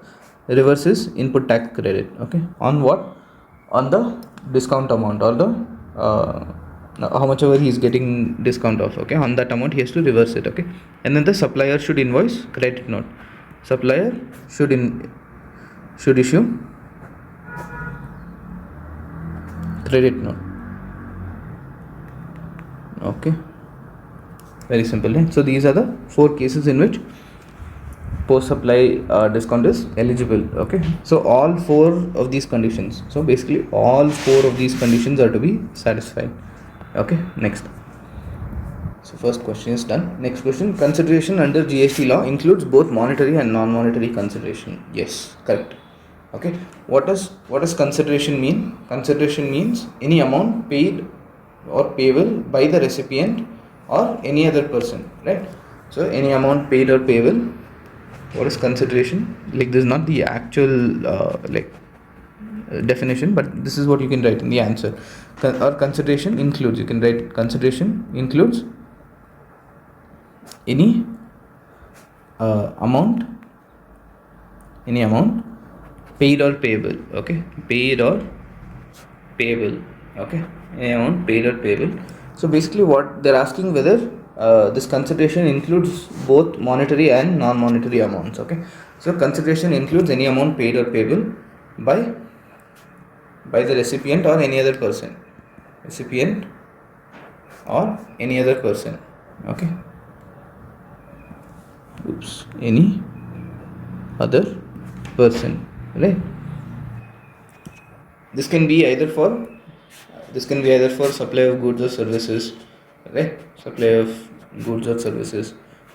reverse is input tax credit. Okay, on what? On the discount amount, or the how much ever he is getting discount of. Okay, on that amount he has to reverse it. Okay, and then the supplier should invoice credit note. Supplier should issue credit note. Okay, very simple, right? So these are the 4 cases in which post supply discount is eligible. Okay, so all 4 of these conditions, so basically all 4 of these conditions are to be satisfied. Okay, next. So first question is done. Next question, consideration under GST law includes both monetary and non-monetary consideration. Yes, correct. Okay, what does consideration mean? Consideration means any amount paid or payable by the recipient or any other person, right? So any amount paid or payable. What is consideration? Like, this is not the actual definition, but this is what you can write in the answer. Or consideration includes, you can write consideration includes any amount paid or payable. Okay, paid or payable. Okay, any amount paid or payable. So basically what they're asking, whether this consideration includes both monetary and non-monetary amounts. Okay, so consideration includes any amount paid or payable by the recipient or any other person. Okay, any other person, right? This can be either for supply of goods or services, right?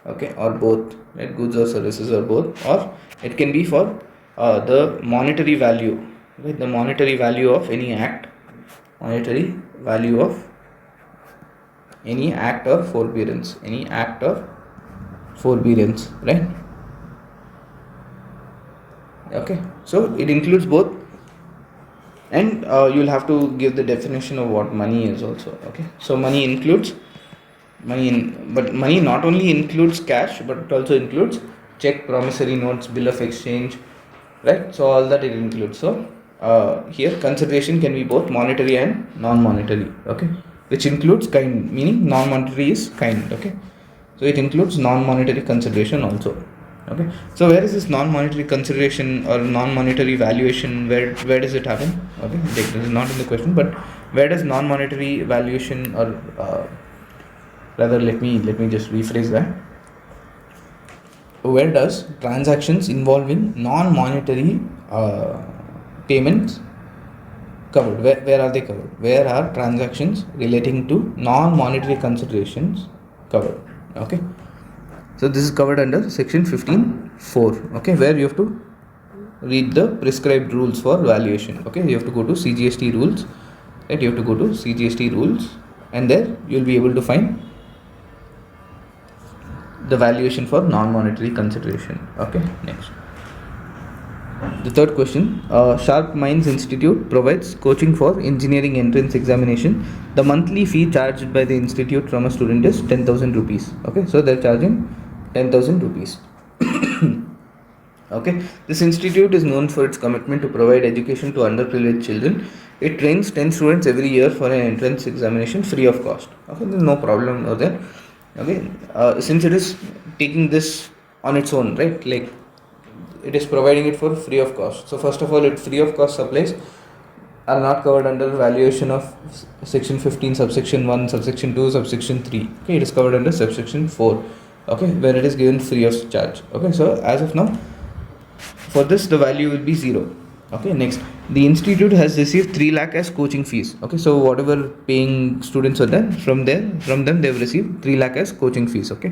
Okay, or both, right? Goods or services, or both, or it can be for the monetary value, right? The monetary value of any act, or forbearance, right? Okay, so it includes both, and you'll have to give the definition of what money is also. Okay, so money includes but money not only includes cash, but it also includes check, promissory notes, bill of exchange, right? So all that it includes. So here consideration can be both monetary and non-monetary. Okay, which includes kind, meaning non-monetary is kind. Okay, so it includes non-monetary consideration also. Okay, so where is this non-monetary consideration or non-monetary valuation? Where does it happen? Okay, this is not in the question, but where does non-monetary valuation, or rather, let me just rephrase that. Where does transactions involving non-monetary payments covered? Where are they covered? Where are transactions relating to non-monetary considerations covered? Okay, so this is covered under section 15(4). Okay, where you have to read the prescribed rules for valuation. Okay, you have to go to CGST rules, right? You have to go to CGST rules, and there you will be able to find the valuation for non-monetary consideration. Okay, next. The third question, Sharp Minds Institute provides coaching for engineering entrance examination. The monthly fee charged by the institute from a student is 10,000 rupees. Okay, so they're charging 10,000 rupees. Okay, this institute is known for its commitment to provide education to underprivileged children. It trains 10 students every year for an entrance examination free of cost. Okay, there's no problem over there. Okay, since it is taking this on its own, right, like it is providing it for free of cost. So first of all, it free of cost supplies are not covered under valuation of section 15 subsection 1 subsection 2 subsection 3. Okay, it is covered under subsection 4. Okay, where it is given free of charge. Okay, so as of now, for this the value will be 0. Okay, next, the institute has received 3 lakh as coaching fees. Okay, so whatever paying students are there, from them they have received 3 lakh as coaching fees. Okay,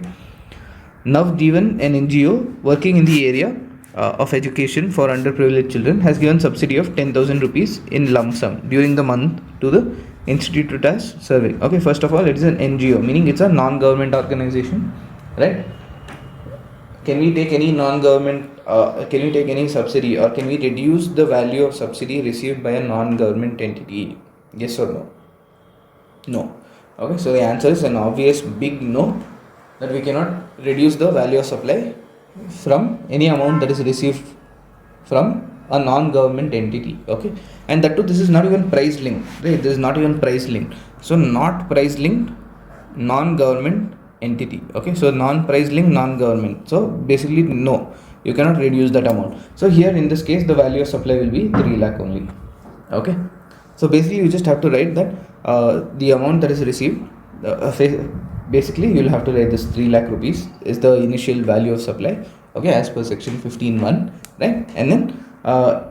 Navjeevan, an NGO working in the area of education for underprivileged children, has given subsidy of 10,000 rupees in lump sum during the month to the institute as serving. Okay, first of all, it is an NGO, meaning it's a non-government organization, right? Can we take any non-government, can we take any subsidy, or can we reduce the value of subsidy received by a non-government entity? Yes or no? No. Okay, so the answer is an obvious big no, that we cannot reduce the value of supply from any amount that is received from a non-government entity. Okay, and that too, this is not even price linked, right? This is not even price linked. So not price linked, non-government entity. Okay, so non-price linked, non-government. So basically, no, you cannot reduce that amount. So here in this case, the value of supply will be 3 lakh only. Okay, so basically you just have to write that the amount that is received, basically you will have to write this 3 lakh rupees is the initial value of supply. Okay, as per section 15(1), right? And then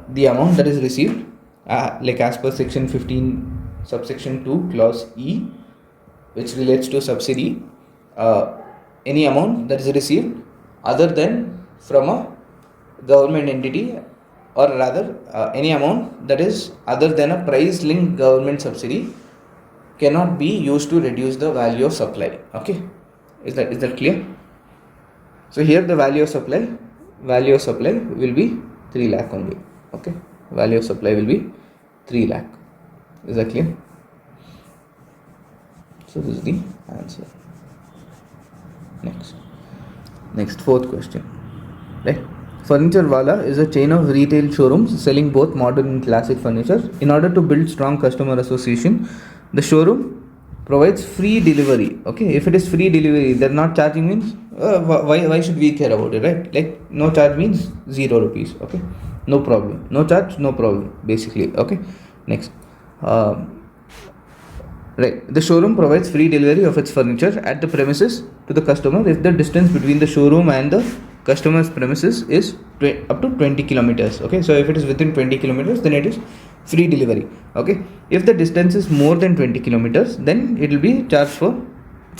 the amount that is received, like as per section 15 subsection 2 clause E, which relates to subsidy, any amount that is received other than from a government entity, or rather any amount that is other than a price linked government subsidy, cannot be used to reduce the value of supply. Okay, is that clear? So here the value of supply will be 3 lakh only. Okay, value of supply will be 3 lakh. Is that clear? So this is the answer. Next, fourth question, right? Furniture Wala is a chain of retail showrooms selling both modern and classic furniture. In order to build strong customer association, the showroom provides free delivery. Okay, if it is free delivery, they're not charging, means why should we care about it, right? Like no charge means 0 rupees. Okay, no problem. No charge, no problem, basically. Okay, next. Right, the showroom provides free delivery of its furniture at the premises to the customer if the distance between the showroom and the customer's premises is up to 20 kilometers. Okay, so if it is within 20 kilometers, then it is free delivery. Okay, if the distance is more than 20 kilometers, then it will be charged for,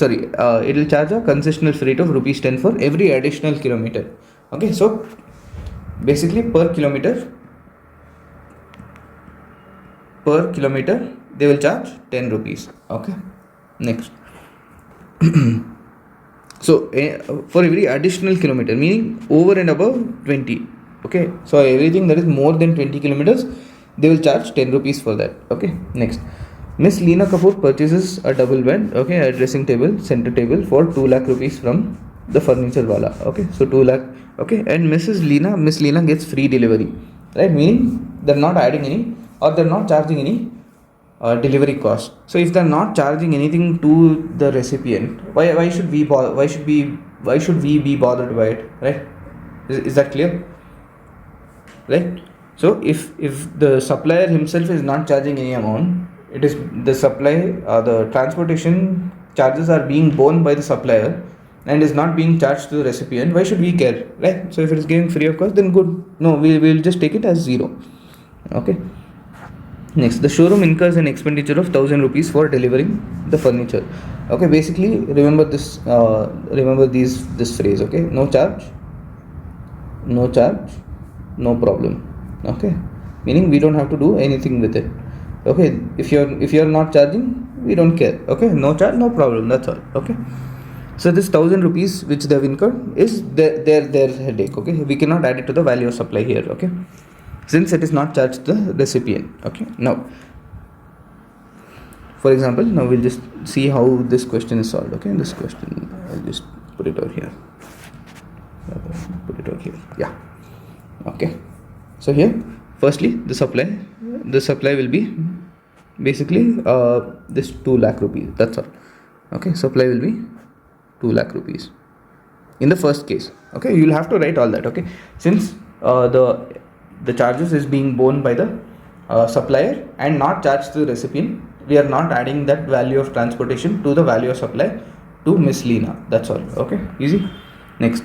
it will charge a concessional freight of rupees 10 for every additional kilometer. Okay, so basically per kilometer they will charge 10 rupees. Okay, next. So for every additional kilometer, meaning over and above 20. Okay, so everything that is more than 20 kilometers, they will charge 10 rupees for that. Okay, next. Miss Leena Kapoor purchases a double bed, okay, a dressing table, center table for 2 lakh rupees from the Furniture Wala. Okay, so 2 lakh. Okay, and Miss Leena gets free delivery, right? Meaning they're not adding any, or they're not charging any delivery cost. So if they're not charging anything to the recipient, why should we be bothered by it, right? Is that clear? Right? So if the supplier himself is not charging any amount, it is the supply, the transportation charges are being borne by the supplier and is not being charged to the recipient. Why should we care, right? So if it is given free of cost, then good. No, we will just take it as 0. Okay. Next, the showroom incurs an expenditure of 1000 rupees for delivering the furniture. Okay, basically remember this. Remember this phrase. Okay, no charge, no charge, no problem. Okay, meaning we don't have to do anything with it. Okay, if you're not charging, we don't care. Okay, no charge, no problem. That's all. Okay. So this 1000 rupees which they have incurred is their headache. Okay, we cannot add it to the value of supply here. Okay, since it is not charged to the recipient. Okay, now for example, now we'll just see how this question is solved. Okay, this question I'll just put it out here. Yeah. Okay, so here firstly the supply will be basically this 2 lakh rupees. That's all. Okay, supply will be 2 lakh rupees in the first case. Okay, you'll have to write all that. Okay, since the charges is being borne by the supplier and not charged to the recipient, we are not adding that value of transportation to the value of supply to Miss Lena. That's all. Okay, easy. Next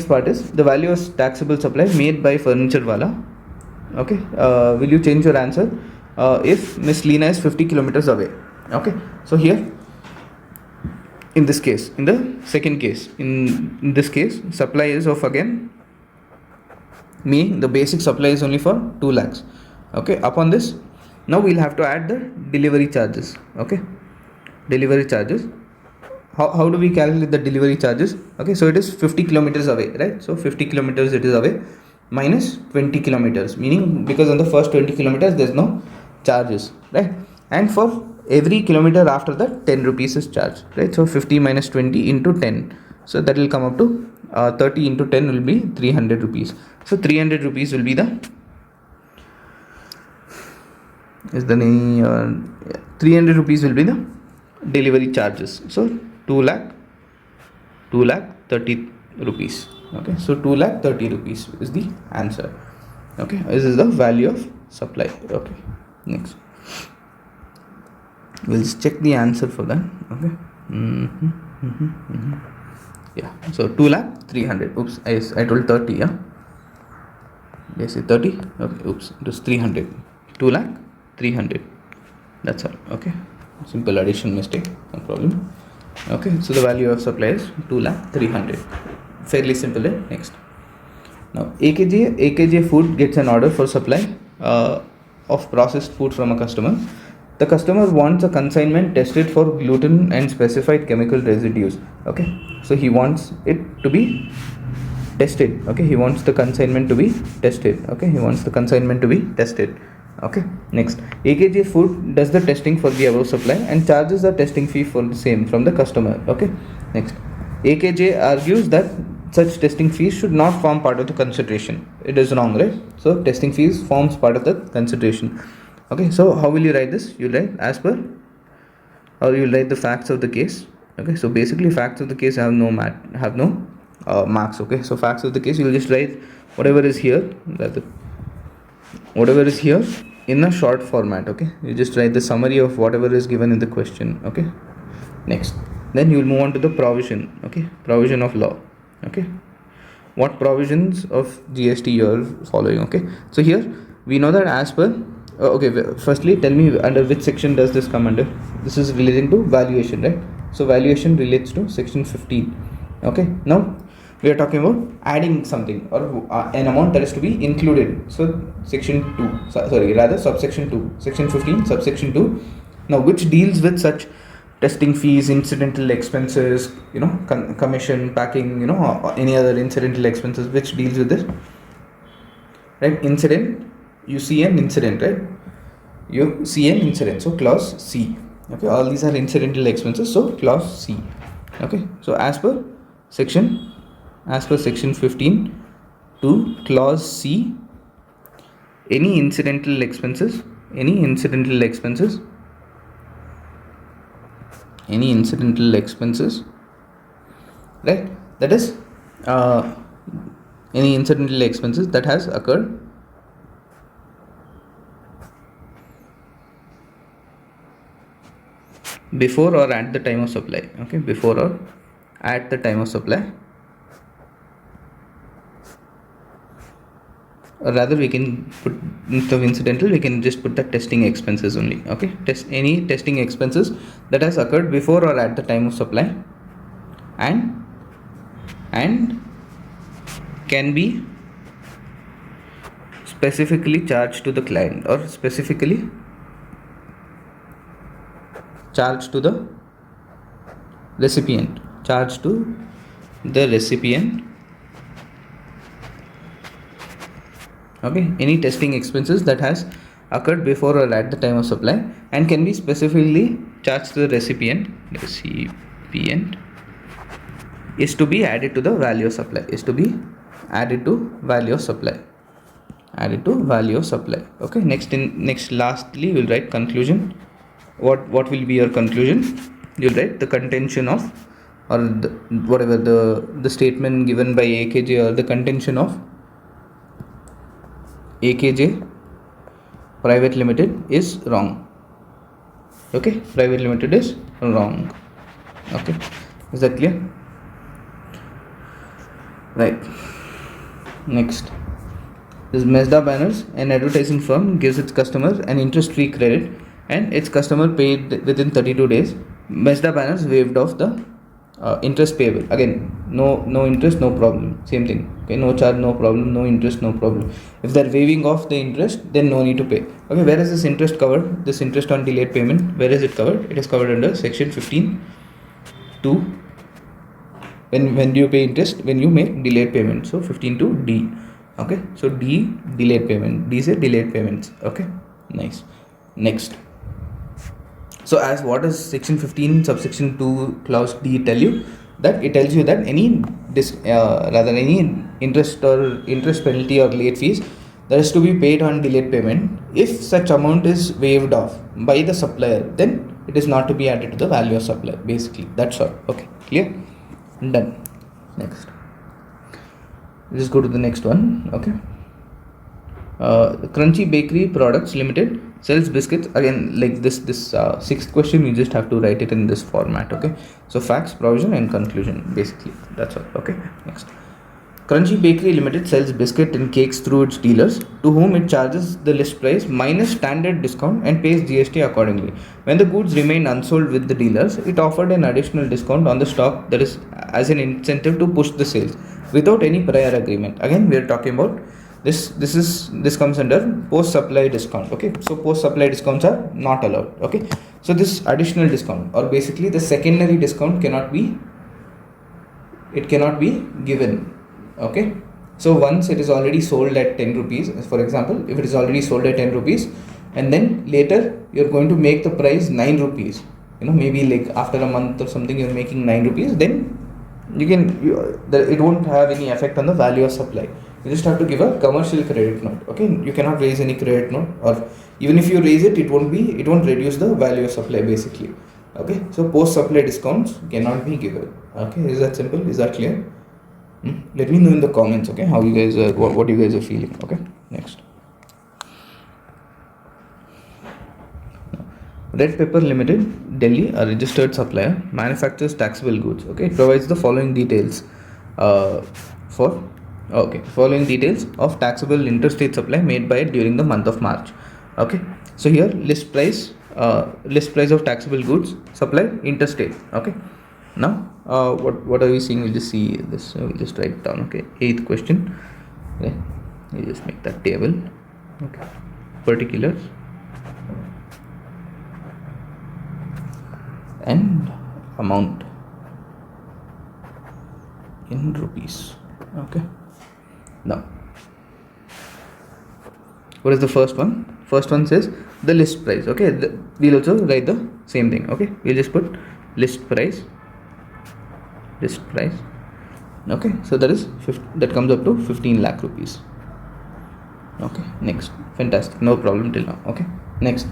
part is the value of taxable supply made by furniture wala. Okay, will you change your answer if Miss Lena is 50 kilometers away? Okay, so here in this case, in the second case, in this case, supply is of again the basic supply is only for 2 lakhs. Okay, upon this, now we'll have to add the delivery charges. Okay, delivery charges. How do we calculate the delivery charges? Okay, so it is 50 kilometers away, right? So 50 kilometers it is away minus 20 kilometers, meaning because on the first 20 kilometers there's no charges, right? And for every kilometer after that 10 rupees is charged, right? So 50 minus 20 into 10, so that will come up to 30 into 10 will be 300 rupees. So 300 rupees will be the 300 rupees will be the delivery charges. So 2 lakh 30 rupees. Okay, so 2 lakh 30 rupees is the answer. Okay, this is the value of supply. Okay, next we'll just check the answer for that. Okay. Yeah, so 2 lakh 300. Oops, I told 30. Yeah, yes, 30. Okay, oops, it was 300. 2 lakh 300. That's all. Okay, simple addition mistake, no problem. Okay, so the value of supply is 2 lakh 300. Fairly simple. Next, now AKJ Food gets an order for supply of processed food from a customer. The customer wants a consignment tested for gluten and specified chemical residues. Okay, so he wants it to be tested. Okay, he wants the consignment to be tested. Okay, he wants the consignment to be tested. Okay, next, AKJ Food does the testing for the above supply and charges the testing fee for the same from the customer. Okay, next, AKJ argues that such testing fees should not form part of the consideration. It is wrong, right? So testing fees forms part of the consideration. Okay, so how will you write this? You write as per, or you write the facts of the case. Okay, so basically facts of the case have no marks. Okay, so facts of the case, you will just write whatever is here, whatever is here in a short format. Okay, you just write the summary of whatever is given in the question. Okay, next, then you will move on to the provision. Okay, provision of law. Okay, what provisions of GST you are following? Okay, so here we know that as per okay, firstly tell me under which section does this come under. This is relating to valuation, right? So valuation relates to section 15. Okay, now we are talking about adding something or an amount that is to be included. So section 2, subsection 2, section 15 subsection 2, now which deals with such testing fees, incidental expenses, commission, packing, any other incidental expenses, which deals with this, right? Incident, you see an incident, right? You see an incident, so clause C. Okay, all these are incidental expenses, so clause C. Okay, so as per section 15 to clause C, any incidental expenses, right, that is any incidental expenses that has occurred before or at the time of supply. Okay, before or at the time of supply, or rather we can put, instead of incidental, we can just put the testing expenses only. Okay, any testing expenses that has occurred before or at the time of supply and can be specifically charged to the client or specifically charged to the recipient, okay, any testing expenses that has occurred before or at the time of supply and can be specifically charged to the recipient is to be added to the value of supply, okay. Lastly we'll write conclusion. What will be your conclusion? You'll write the contention of, or whatever the statement given by AKJ or the contention of AKJ Private Limited is wrong. Okay, Private Limited is wrong. Okay, is that clear? Right. Next, this Mazda Banners, an advertising firm, gives its customers an interest-free credit and its customer paid within 32 days. Mazda Banners waived off the interest payable. Again, no interest, no problem. Same thing. Okay, no charge, no problem. No interest, no problem. If they're waiving off the interest, then no need to pay. Okay, where is this interest covered? This interest on delayed payment, where is it covered? It is covered under section 15(2). When do you pay interest? When you make delayed payment. So 15(2)(d). Okay, so D, delayed payment. D is delayed payments. Okay, nice. Next. So as what does section 15 subsection 2 clause D tell you? That it tells you that any interest or interest penalty or late fees that is to be paid on delayed payment, if such amount is waived off by the supplier, then it is not to be added to the value of supply. Basically, that's all. Okay, clear? Done. Next, let's go to the next one. Okay. Crunchy Bakery Products Limited sells biscuits. Again, like this sixth question, you just have to write it in this format. Okay, so facts, provision and conclusion, basically that's all. Okay, next, Crunchy Bakery Limited sells biscuit and cakes through its dealers, to whom it charges the list price minus standard discount and pays GST accordingly. When the goods remained unsold with the dealers, it offered an additional discount on the stock, that is as an incentive to push the sales without any prior agreement. Again, we are talking about this comes under post supply discount. Okay, so post supply discounts are not allowed. Okay, so this additional discount, or basically the secondary discount, cannot be given. Okay, so once it is already sold at 10 rupees, for example, if it is already sold at 10 rupees and then later you're going to make the price 9 rupees, maybe like after a month or something you're making 9 rupees, then it won't have any effect on the value of supply. You just have to give a commercial credit note. Okay, you cannot raise any credit note, or even if you raise it, it won't reduce the value of supply, basically. Okay, so post supply discounts cannot be given. Okay, is that simple? Is that clear? Let me know in the comments. Okay, how you guys what you guys are feeling. Okay, next, Red Pepper Limited, Delhi, a registered supplier, manufactures taxable goods. Okay, it provides the following details following details of taxable interstate supply made by it during the month of March. Okay, so here list price of taxable goods supplied interstate. Okay, now what are we seeing? We'll just see this. We'll just write it down. Okay, 8th question. Okay, we'll just make that table. Okay, particulars and amount in rupees. Okay, now what is the first one? First one says the list price. Okay, we'll also write the same thing. Okay, we'll just put list price. Okay, so that comes up to 15 lakh rupees. Okay, next, fantastic, no problem till now. Okay, next,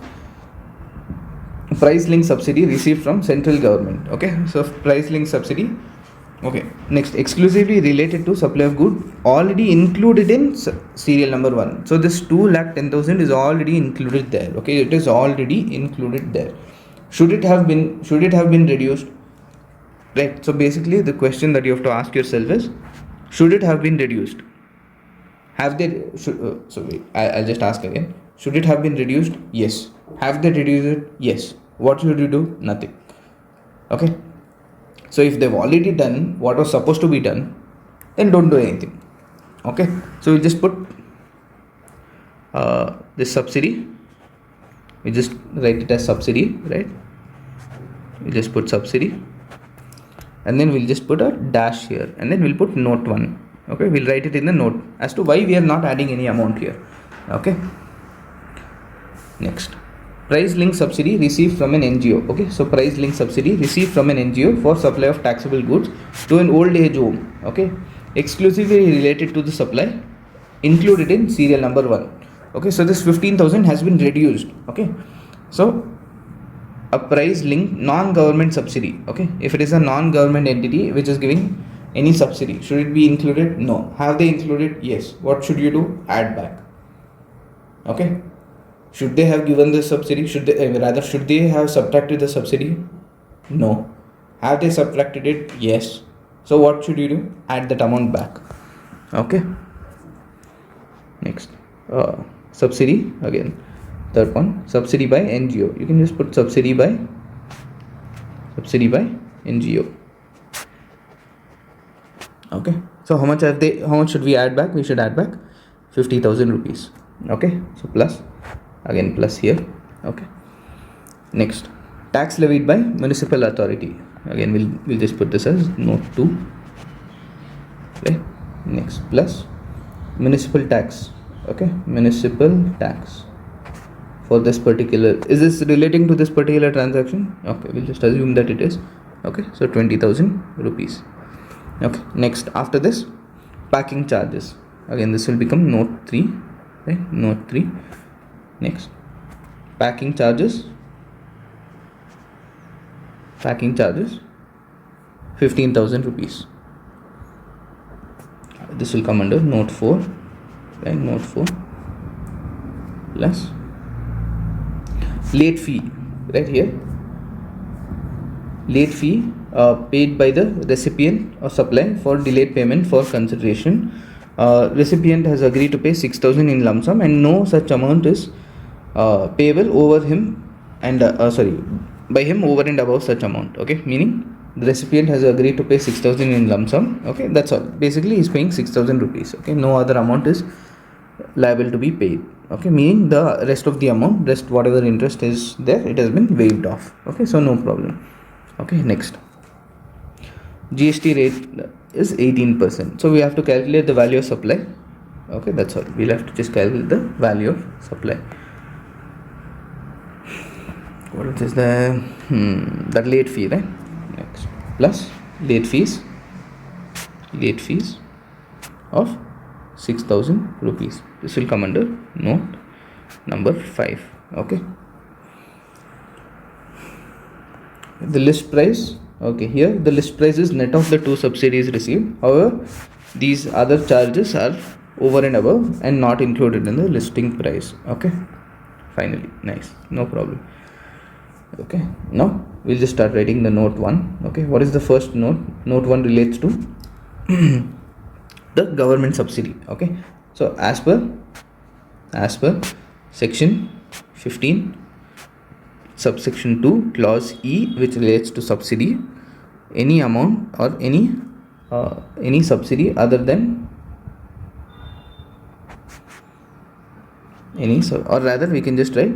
price link subsidy received from central government. Okay, so price link subsidy Okay, next, exclusively related to supply of good already included in serial number 1. So this 2,10,000 is already included there. Okay, it is already included there. Should it have been reduced? Right. So basically the question that you have to ask yourself is, should it have been reduced? Have they I'll just ask again. Should it have been reduced? Yes. Have they reduced it? Yes. What should you do? Nothing. Okay. So if they've already done what was supposed to be done, then don't do anything. Okay. So we just put this subsidy. We just write it as subsidy, right? We just put subsidy, and then we'll just put a dash here, and then we'll put note 1. Okay, we'll write it in the note as to why we are not adding any amount here. Okay. Next, price link subsidy received from an NGO. Okay, so price link subsidy received from an NGO for supply of taxable goods to an old age home. Okay, exclusively related to the supply included in serial number 1. Okay, so this 15,000 has been reduced. Okay, so a price link non-government subsidy. Okay, if it is a non-government entity which is giving any subsidy, should it be included? No. Have they included? Yes. What should you do? Add back. Okay, should they have given the subsidy? Should they have subtracted the subsidy? No. Have they subtracted it? Yes. So what should you do? Add that amount back. Okay, next, subsidy again. Third one, subsidy by NGO. You can just put subsidy by NGO. Okay, so how much should we add back? We should add back 50,000 rupees. Okay, so plus here. Okay, next, tax levied by municipal authority. Again, we'll just put this as note 2. Okay, next, plus municipal tax. Okay, municipal tax for this particular, is this relating to this particular transaction? Okay, we'll just assume that it is. Okay, so 20,000 rupees. Okay, next, after this, packing charges. Again, this will become note 3. Right, note 3. Next, packing charges 15,000 rupees. This will come under note 4. Right, note 4 plus late fee. Right here, late fee paid by the recipient of supply for delayed payment for consideration. Recipient has agreed to pay 6,000 in lump sum, and no such amount is payable over him and by him over and above such amount. Okay, meaning the recipient has agreed to pay 6,000 in lump sum. Okay, that's all. Basically, he's paying 6,000 rupees. Okay, no other amount is liable to be paid. Okay, meaning the rest of the amount, whatever interest is there, it has been waived off. Okay, so no problem. Okay, next, GST rate is 18%. So we have to calculate the value of supply. Okay, that's all. We'll have to just calculate the value of supply. What is the that late fee, right? Next, plus late fees of 6,000 rupees. This will come under note number 5. Okay, the list price. Okay, here the list price is net of the 2 subsidies received. However, these other charges are over and above and not included in the listing price. Okay, finally, nice, no problem. Okay, now we'll just start writing the note 1. Okay, what is the first note? Note 1 relates to the government subsidy. Okay, so as per section 15 subsection 2 clause E, which relates to subsidy, any amount or any subsidy other than or rather we can just write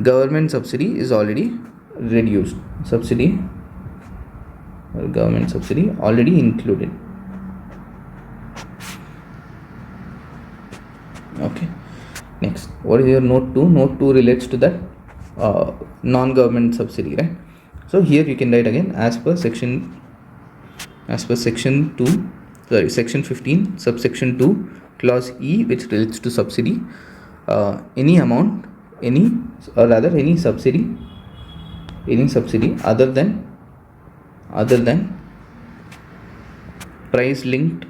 government subsidy is already reduced. Subsidy or government subsidy already included. Okay, next, what is your note 2? Note 2 relates to that non-government subsidy, right? So here you can write again, as per section 15 subsection 2 clause E, which relates to subsidy, any amount, any subsidy other than other than price linked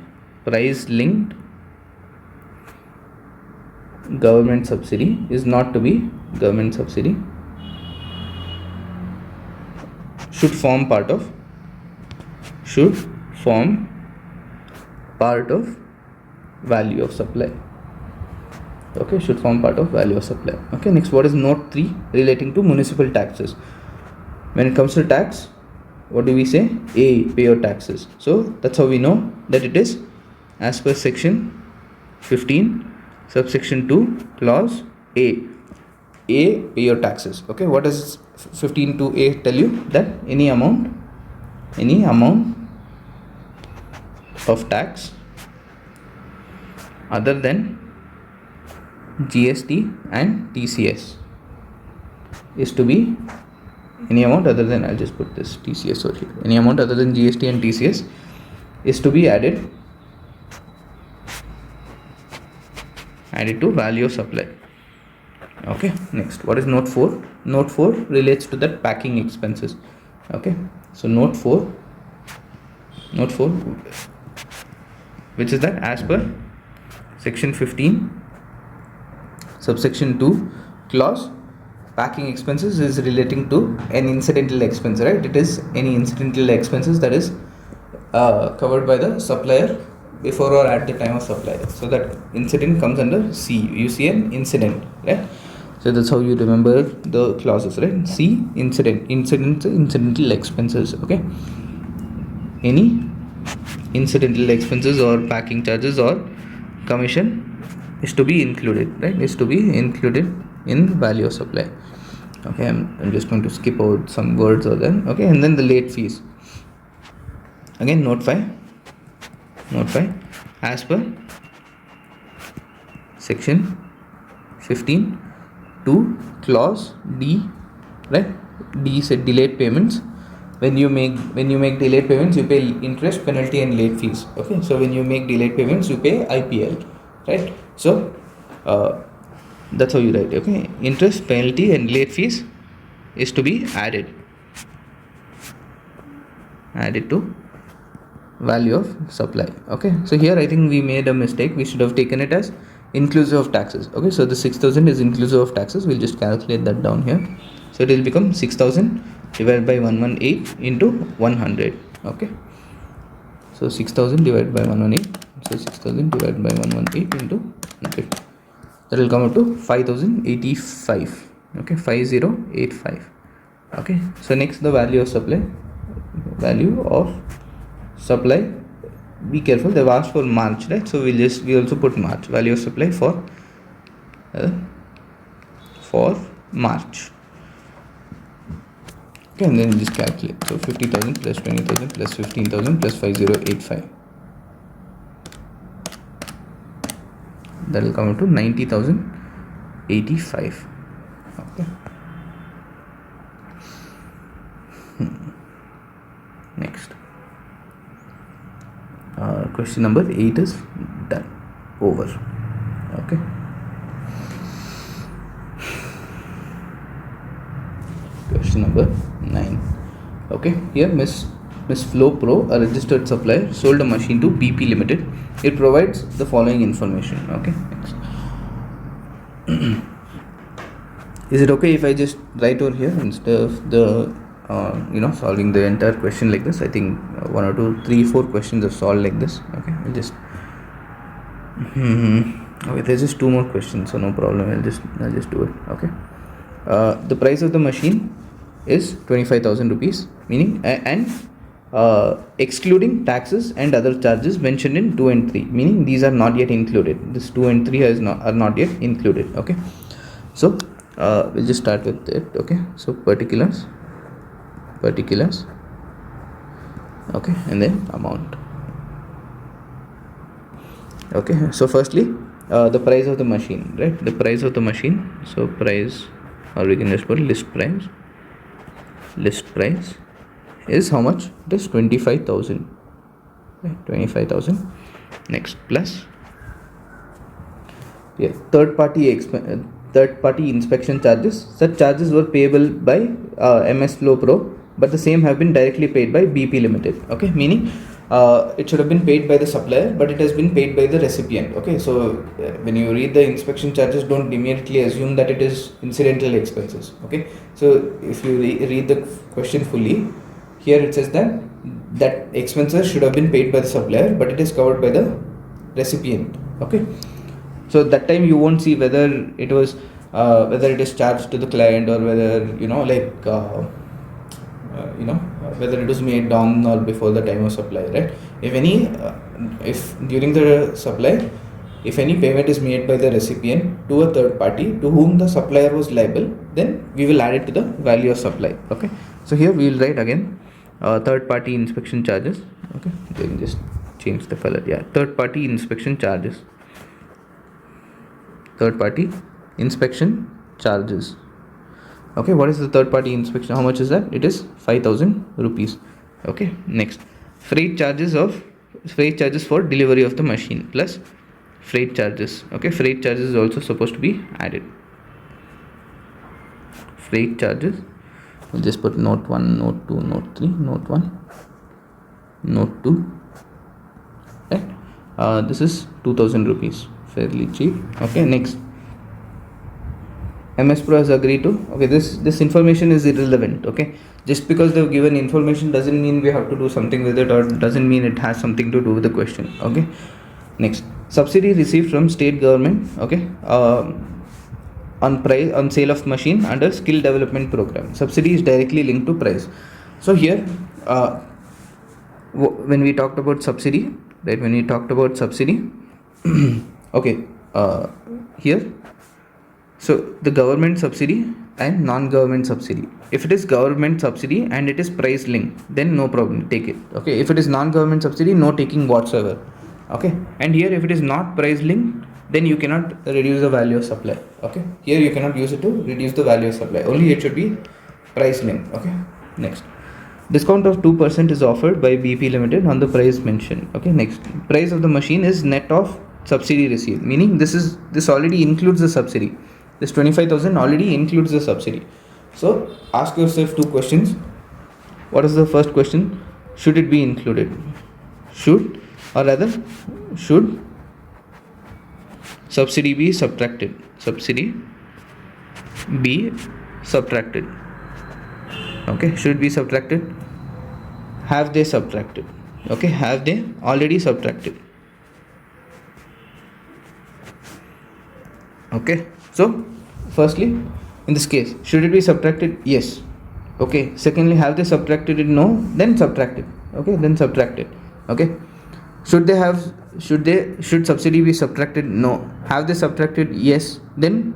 government subsidy is not to be government subsidy, should form part of value of supply. Okay, should form part of value of supply. Okay, next, what is note 3 relating to municipal taxes? When it comes to tax, what do we say? A, pay your taxes. So that's how we know that it is as per section 15 subsection 2 clause A, pay your taxes. Okay, what does 15(2)(a) tell you? That any amount of tax other than GST and TCS is to be any amount other than, I'll just put this TCS over here, any amount other than GST and TCS is to be added to value of supply. Okay, next, what is note 4? Note 4 relates to that packing expenses. Okay, so note 4, which is that as per section 15 subsection 2 clause, packing expenses is relating to an incidental expense, right? It is any incidental expenses that is covered by the supplier before or at the time of supply. So that incident comes under C. You see an incident, right? So that's how you remember the clauses, right? C, incidental expenses. Okay, any incidental expenses or packing charges or commission is to be included, right? Is to be included in value of supply. Okay, I'm just going to skip out some words or then. Okay, and then the late fees. Again, note 5, as per section 15 2 clause D, right? D said delayed payments. When you make delayed payments, you pay interest, penalty and late fees. Okay, so when you make delayed payments, you pay IPL, right? So that's how you write. Okay, interest, penalty and late fees is to be added to value of supply. Okay, so here I think we made a mistake. We should have taken it as inclusive of taxes. Okay, so the 6,000 is inclusive of taxes. We'll just calculate that down here. So it will become 6,000 divided by 118 into 100. Okay, so 6,000 divided by 118. So 6,000 divided by 118 into 100. That will come up to 5,085. Okay, 5085. Okay, so next, the value of supply. Be careful, they've asked for March, right? So we also put March, value of supply for March. Okay, and then just calculate. So 50,000 plus 20,000 plus 15,000 plus 5085. That will come to 90,085. Okay. Next, question number 8 is done, over. Okay. Question number 9. Okay, here Miss Flow Pro, a registered supplier, sold a machine to BP Limited. It provides the following information. Okay, next. Is it okay if I just write over here instead of the solving the entire question like this? I think 1 or 2, 3, 4 questions are solved like this. Okay, I'll just okay, there's just 2 more questions, so no problem. I'll just do it. Okay, the price of the machine is 25,000 rupees, meaning and excluding taxes and other charges mentioned in 2 and 3, meaning these are not yet included. This 2 and 3 are not yet included. Okay, so we'll just start with it. Okay, so particulars, okay, and then amount. Okay, so firstly, the price of the machine, right? The price of the machine, so price, or we can just put list price is how much? It is 25,000. Okay, 25,000. Next, plus third party inspection charges. Such charges were payable by MS Flow Pro but the same have been directly paid by BP Limited. Okay, meaning it should have been paid by the supplier, but it has been paid by the recipient. Okay, so when you read the inspection charges, don't immediately assume that it is incidental expenses. Okay, so if you read the question fully, here it says that expenses should have been paid by the supplier, but it is covered by the recipient. Okay, so that time you won't see whether it was whether it is charged to the client, or whether whether it was made on or before the time of supply, right? If during the supply, if any payment is made by the recipient to a third party to whom the supplier was liable, then we will add it to the value of supply. Okay, so here we will write again third party inspection charges. Okay, then just change the color. Yeah, third party inspection charges. Third party inspection charges. Okay, what is the third party inspection? How much is that? It is 5,000 rupees. Okay, next, freight charges for delivery of the machine plus freight charges. Okay, freight charges is also supposed to be added. Freight charges, we'll just put note 1, note 2, note 3, note 1, note 2. Right, this is 2,000 rupees, fairly cheap. Okay, next, MS Pro has agreed to. Okay, this information is irrelevant. Okay, just because they've given information doesn't mean we have to do something with it, or doesn't mean it has something to do with the question. Okay, next, subsidy received from state government. Okay, on sale of machine under skill development program. Subsidy is directly linked to price. So here when we talked about subsidy, right, when we talked about subsidy okay, here, so the government subsidy and non-government subsidy. If it is government subsidy and it is price linked, then no problem, take it. Okay, if it is non-government subsidy, no taking whatsoever. Okay, and here if it is not price linked, then you cannot reduce the value of supply. Okay, here you cannot use it to reduce the value of supply, only it should be price linked. Okay, next, discount of 2% is offered by BP Limited on the price mentioned. Okay, next, price of the machine is net of subsidy received, meaning this already includes the subsidy. This 25,000 already includes the subsidy. So ask yourself two questions. What is the first question? Should it be included? Should subsidy be subtracted? Subsidy be subtracted. Okay, should be subtracted. Have they subtracted? Okay, have they already subtracted? Okay, so firstly, in this case, should it be subtracted? Yes. Okay, secondly, have they subtracted it? No, then subtract it. Okay, then subtract it. Okay, should subsidy be subtracted? No. Have they subtracted? Yes, then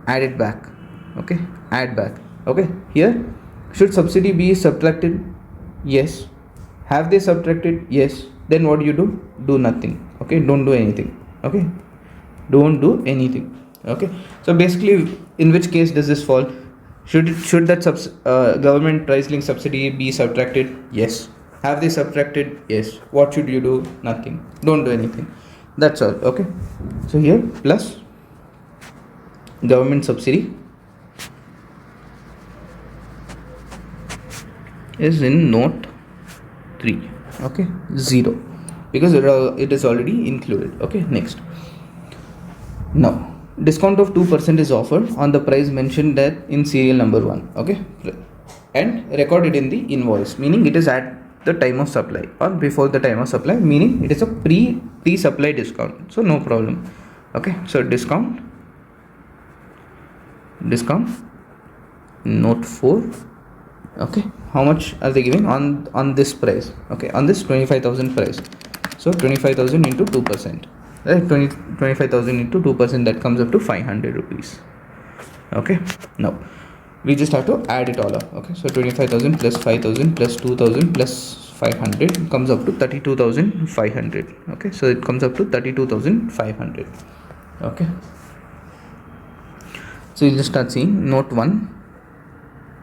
add it back. Okay, add back. Okay, here, should subsidy be subtracted? Yes. Have they subtracted? Yes. Then what do? Do nothing. Okay, don't do anything. Okay, don't do anything. Okay, so basically, in which case does this fall? Should that government price link subsidy be subtracted? Yes. Have they subtracted? Yes. What should you do? Nothing. Don't do anything. That's all. Okay, so here plus government subsidy is in note 3. Okay, 0, because it is already included. Okay, next, now discount of 2% is offered on the price mentioned that in serial number 1. Okay, and recorded in the invoice, meaning it is at the time of supply or before the time of supply, meaning it is a pre-supply discount, so no problem. Okay, so discount note 4. Okay, how much are they giving on this price? Okay, on this 25,000 price, so 25,000 into 2%, right? 25,000 into 2%, that comes up to 500 rupees. Okay, now we just have to add it all up. Okay, so 25,000 plus 5,000 plus 2,000 plus 500 comes up to 32,500. Okay, so it comes up to 32,500. Okay, so you just start seeing note 1.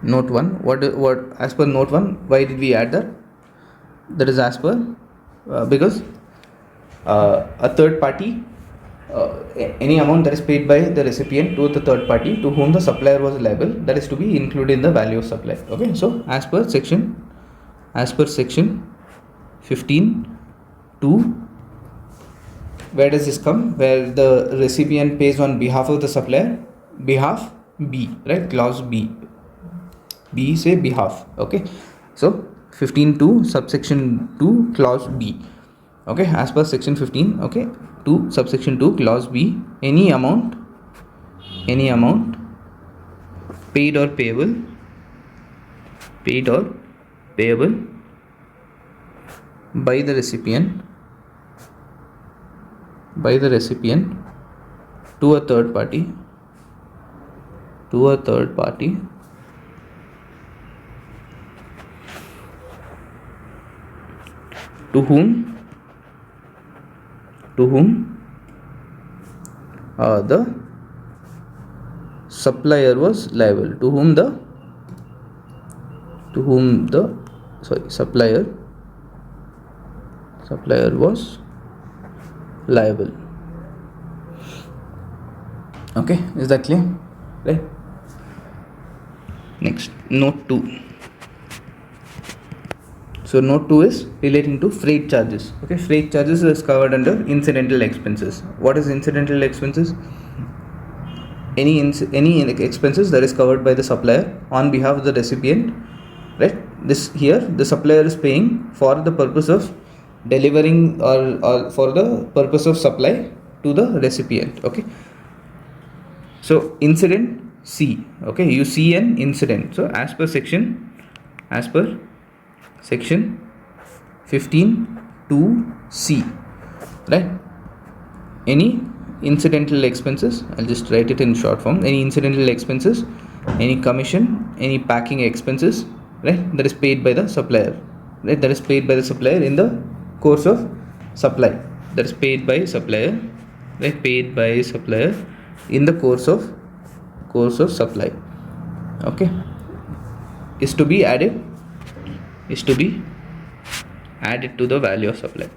What as per note 1, why did we add that? That is as per because a third party any amount that is paid by the recipient to the third party to whom the supplier was liable, that is to be included in the value of supply. Okay, so as per section 15(2), where does this come? Where the recipient pays on behalf of the supplier, behalf B, right? Clause B say behalf. Okay, so 15(2) subsection 2 clause B. Okay, as per section 15, okay, 2 subsection 2 clause B, any amount paid or payable by the recipient to a third party to whom the supplier was liable, supplier was liable. Okay, is that clear? Right. Next, note 2. So note 2 is relating to freight charges. Okay, freight charges is covered under incidental expenses. What is incidental expenses? Any expenses that is covered by the supplier on behalf of the recipient, right? This here the supplier is paying for the purpose of delivering or for the purpose of supply to the recipient. Okay, so incident C. Okay, you see an incident. So as per section 15(2)(c), right? Any incidental expenses, I'll just write it in short form. Any incidental expenses, any commission, any packing expenses, right, that is paid by the supplier, right? That is paid by the supplier in the course of supply. That is paid by supplier, right? Paid by supplier in the course of supply. Okay, is to be added to the value of supply.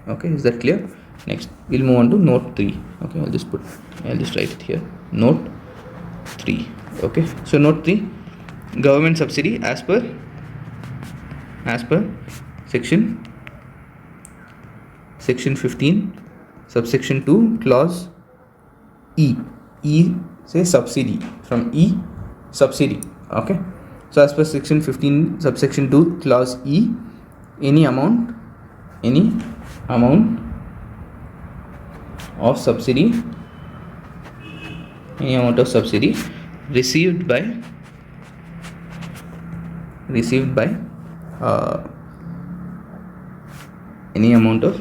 Okay, is that clear? Next, we'll move on to note 3. Okay, I'll just write it here. Note 3. Okay, so note 3, government subsidy as per section 15 subsection 2 clause E say subsidy, from E, subsidy. Okay, so as per section 15 subsection 2 clause E, any amount of subsidy received by any amount of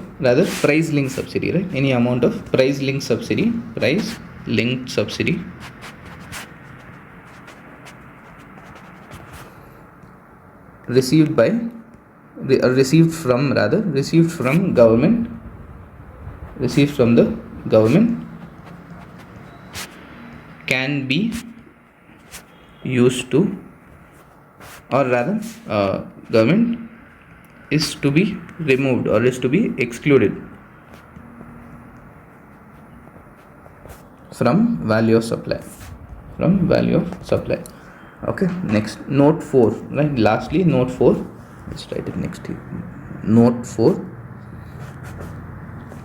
price linked subsidy, right? Any amount of price linked subsidy received from the government can be used to, or rather government is to be removed or is to be excluded from value of supply. Okay, next, note 4, right? Lastly, note 4, let's write it next here. Note 4,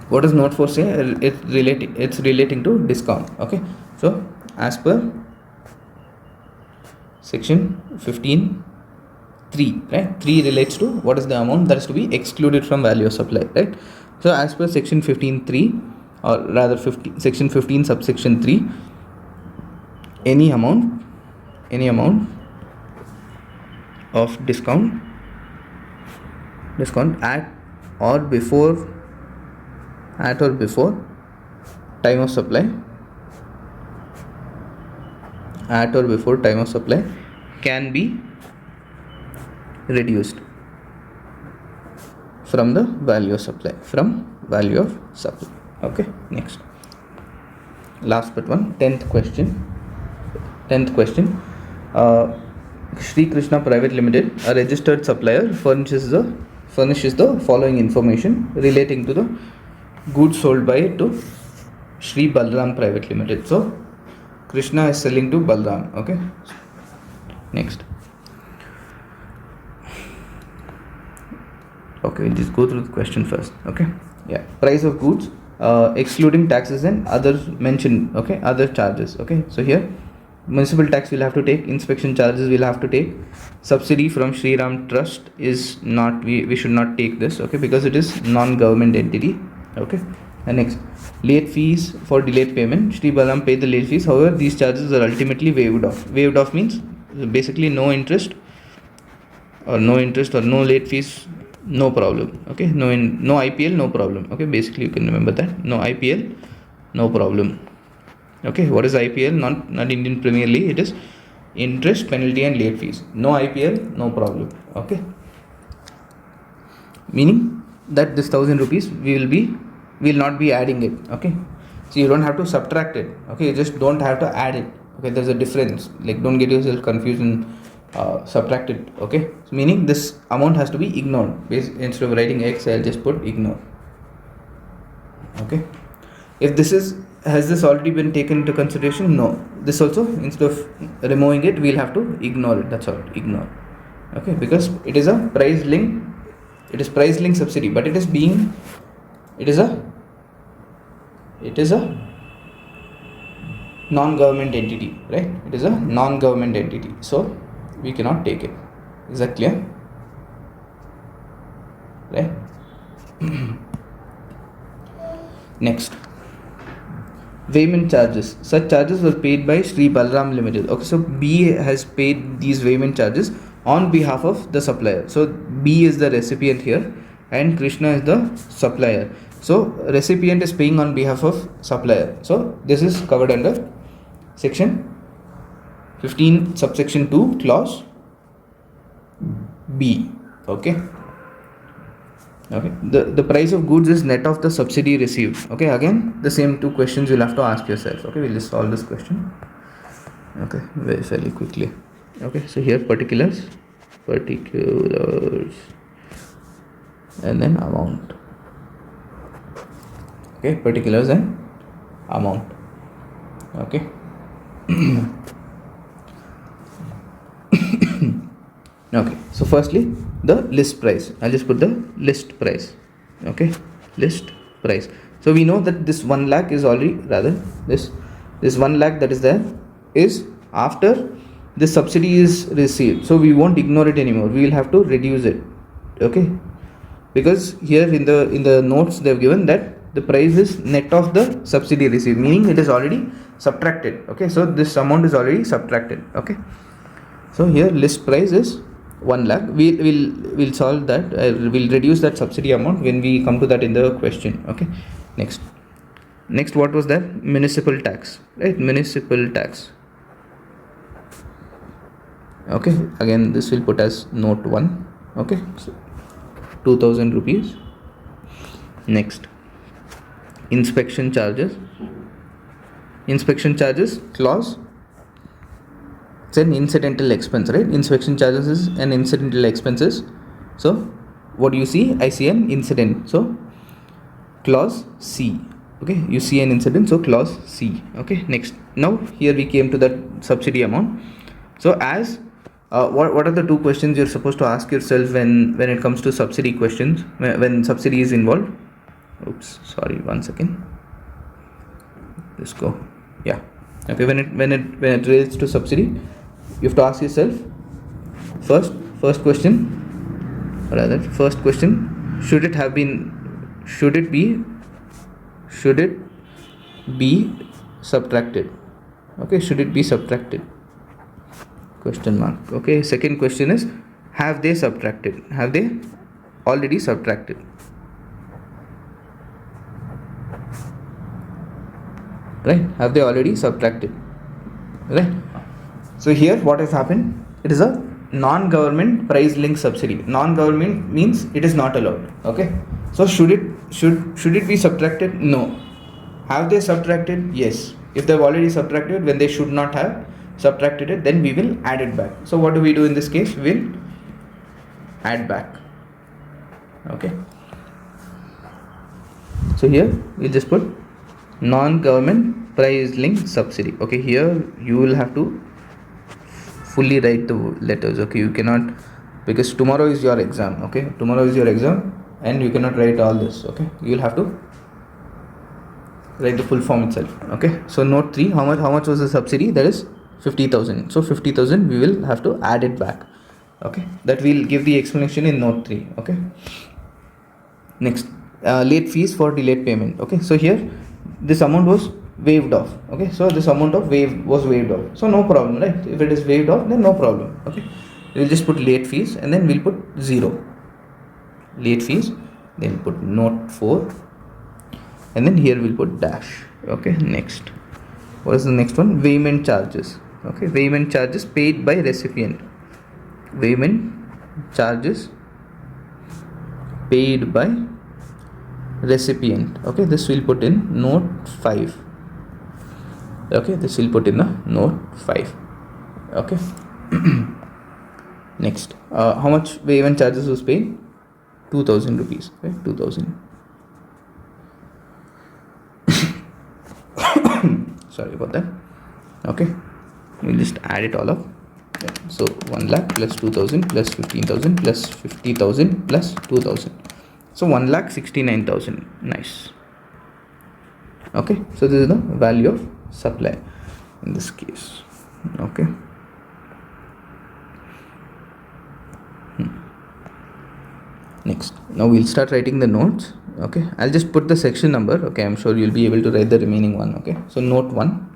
what does note 4 say? It's relating to discount. Okay, so as per section 15(3), right? 3 relates to what is the amount that is to be excluded from value of supply, right? So as per section 15(3), or rather section 15 subsection 3, any amount of discount at or before time of supply can be reduced from the value of supply, Okay, next, last but one, 10th question. Shri Krishna Private Limited, a registered supplier, furnishes the following information relating to the goods sold by to Shri Balram Private Limited. So Krishna is selling to Balram. Okay. Next. Okay, we'll just go through the question first. Okay. Yeah. Price of goods excluding taxes and others mentioned. Okay. Other charges. Okay. So here municipal tax we'll have to take, inspection charges we'll have to take, subsidy from Sri Ram Trust is not, we should not take this, okay, because it is non-government entity. Okay. And next, late fees for delayed payment, Sri Balaram paid the late fees, however these charges are ultimately waived off. Waived off means basically no interest or no late fees, no problem. Okay. No IPL, no problem. Okay, basically you can remember that, no IPL, no problem. Okay, what is IPL? Not Indian Premier League. It is interest, penalty and late fees. No IPL, no problem. Okay, meaning that this 1,000 rupees we will not be adding it. Okay, so you don't have to subtract it. Okay, you just don't have to add it. Okay, there's a difference. Like, don't get yourself confused and subtract it. Okay, so meaning this amount has to be ignored. Instead of writing X, I'll just put ignore. Okay, if has this already been taken into consideration? No. This also, instead of removing it, we'll have to ignore it. That's all. Ignore. Okay, because it is a price link. It is price link subsidy, but it is a non-government entity, right? It is a non-government entity, so we cannot take it. Is that clear? Right? Next. Weighment charges. Such charges were paid by Sri Balram Limited. Okay, so B has paid these weighment charges on behalf of the supplier. So B is the recipient here and Krishna is the supplier. So recipient is paying on behalf of supplier. So this is covered under section 15 subsection 2 clause B. Okay. Okay, the price of goods is net of the subsidy received. Okay, again the same two questions you'll have to ask yourself. Okay, we'll just solve this question. Okay, very fairly quickly. Okay, so here particulars and then amount. Okay, particulars and amount. Okay. Okay, so firstly the list price. I'll just put the list price. Okay, list price. So we know that this 1 lakh is already, rather this 1 lakh that is there is after this subsidy is received. So we won't ignore it anymore. We will have to reduce it. Okay, because here in the notes they have given that the price is net of the subsidy received, meaning it is already subtracted. Okay, so this amount is already subtracted. Okay, so here list price is 1 lakh. We'll solve that. We'll reduce that subsidy amount when we come to that in the question. Okay, next what was that? Municipal tax, right? Municipal tax. Okay, again this will put as note 1. Okay, so 2,000 rupees. Next, inspection charges. Inspection charges clause, it's an incidental expense, right? Inspection charges is an incidental expenses. So what do you see? I see an incident, so clause C. Okay, you see an incident, so clause C. Okay, next, now here we came to that subsidy amount. So as what are the two questions you're supposed to ask yourself when it comes to subsidy questions, when subsidy is involved? Oops, sorry, 1 second. Let's go. Yeah. Okay, when it relates to subsidy, you have to ask yourself first question, should it be subtracted? Okay, should it be subtracted? Question mark. Okay, second question is, have they subtracted? Have they already subtracted? Right, have they already subtracted? Right, so here what has happened, it is a non-government price link subsidy. Non-government means it is not allowed. Okay, so should it be subtracted? No. Have they subtracted? Yes. If they have already subtracted when they should not have subtracted it, then we will add it back. So what do we do in this case? We'll add back. Okay, So here you just put non-government price linked subsidy. Okay, here you will have to fully write the letters. Okay, you cannot, because tomorrow is your exam. Okay, tomorrow is your exam and you cannot write all this. Okay, you will have to write the full form itself. Okay, so note 3, how much was the subsidy? That is 50,000. So 50,000 we will have to add it back. Okay, that we'll give the explanation in note 3. Okay, next, late fees for delayed payment. Okay, so here this amount was waived off. Okay, so this amount of was waived off, so no problem, right? If it is waived off, then no problem. Okay, we'll just put late fees and then we'll put 0 late fees, then put note 4 and then here we'll put dash. Okay, next, what is the next one? Payment charges. Okay, payment charges paid by recipient. Payment charges paid by recipient. Okay, this will put in note 5. Okay, this will put in the note 5. Okay. Next, how much payment charges was paid? 2,000 rupees. Okay, 2,000. Sorry about that. Okay, we'll just add it all up. So 1 lakh plus 2,000 plus 15,000 plus 50,000 plus 2,000. So 1,69,000. Nice. Okay, so this is the value of supply in this case. Okay. Next, now we'll start writing the notes. Okay, I'll just put the section number. Okay, I'm sure you'll be able to write the remaining one. Okay, so note 1.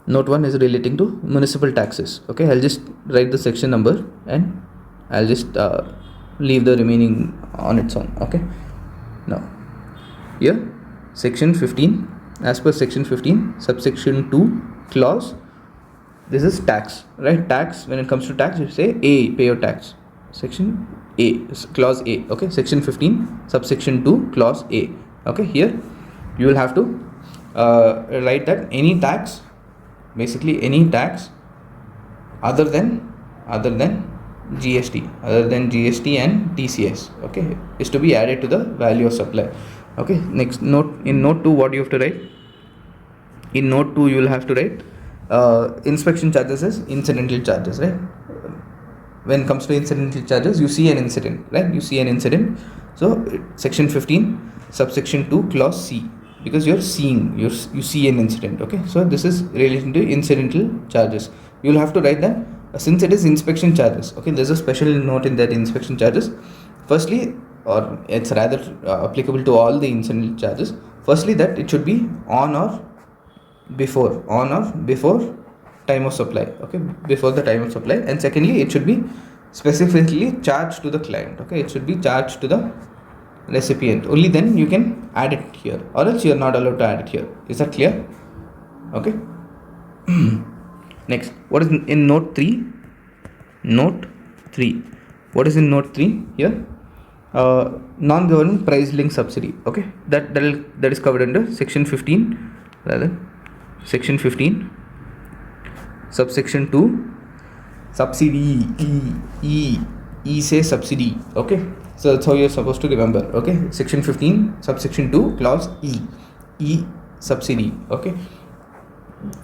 Note 1 is relating to municipal taxes. Okay, I'll just write the section number and I'll just leave the remaining on its own. Okay, now here section 15, as per section 15 subsection 2 clause, this is tax, right? Tax, when it comes to tax, you say A, pay your tax. Section A, clause A. Okay, section 15 subsection 2 clause A. Okay, here you will have to write that any tax, basically any tax other than GST, and TCS, okay, is to be added to the value of supply. Okay, next, note, in note 2 what you have to write? In note 2 you will have to write inspection charges as incidental charges, right? When it comes to incidental charges, you see an incident, right? You see an incident, so section 15 subsection 2 clause C, because you see an incident. Okay, so this is relating to incidental charges. You will have to write that since it is inspection charges. Okay, there's a special note in that inspection charges. Firstly, or it's rather applicable to all the incidental charges. Firstly, that it should be on or before time of supply. Okay, before the time of supply. And secondly, it should be specifically charged to the client. Okay, it should be charged to the recipient. Only then you can add it here, or else you are not allowed to add it here. Is that clear? Okay. Next, what is in note 3? Note 3. What is in note 3 here? Non-government price link subsidy. Okay, that is covered under section 15, rather section 15 subsection 2 subsidy. E says subsidy. Okay, so that's how you're supposed to remember. Okay, section 15 subsection 2 clause E subsidy. Okay,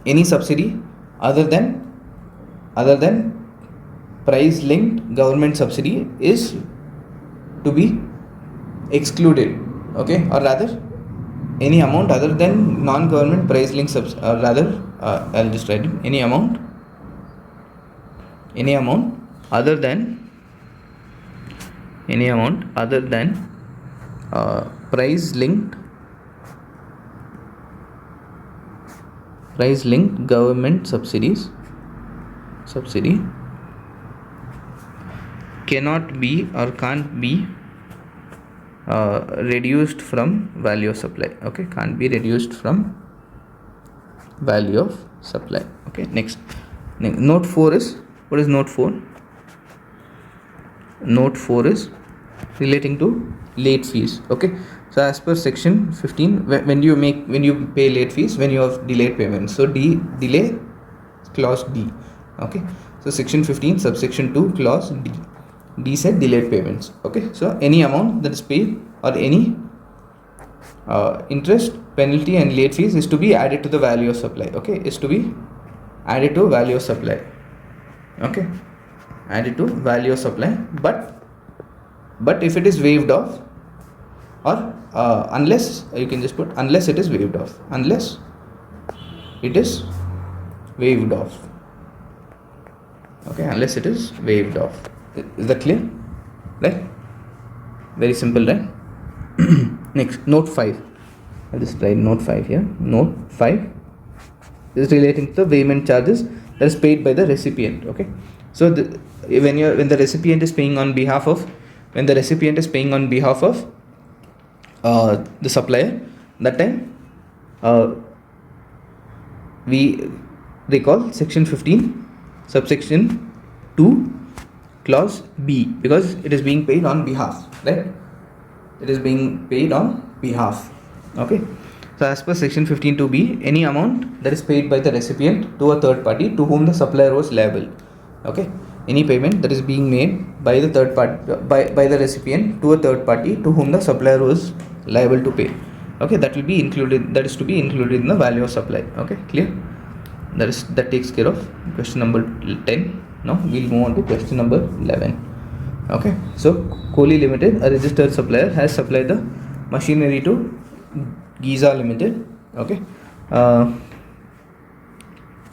any subsidy other than price linked government subsidy is to be excluded. Okay, or rather any amount other than non-government price linked or rather I'll just write it, any amount other than price linked government subsidy cannot be or can't be reduced from value of supply. Okay, can't be reduced from value of supply. Okay, next, note 4 is, what is note 4? Note 4 is relating to late fees. Okay, so as per section 15, when you pay late fees, when you have delayed payments, so delay clause D. Okay, so section 15 subsection 2 clause D said delayed payments. Okay, so any amount that is paid or any interest, penalty and late fees is to be added to the value of supply. Okay, is to be added to value of supply. Okay, added to value of supply, but if it is waived off, or unless, you can just put unless it is waived off, unless it is waived off. Okay, unless it is waived off. Is that clear? Right? Very simple, right? Next, note 5. I'll just write note 5 here. Note 5 is relating to the payment charges that is paid by the recipient. Okay, so when the recipient is paying on behalf of the supplier, that time we recall section 15 subsection 2 clause B, because it is being paid on behalf, right? It is being paid on behalf. Okay, so as per section 15(2)(b), any amount that is paid by the recipient to a third party to whom the supplier was liable. Okay, any payment that is being made by the third party, by the recipient to a third party to whom the supplier was liable to pay. Okay, that will be included, that is to be included in the value of supply. Okay, clear? That takes care of question number 10. Now we'll move on to question number 11. Okay, so Kohli Limited, a registered supplier, has supplied the machinery to Giza Limited. Okay,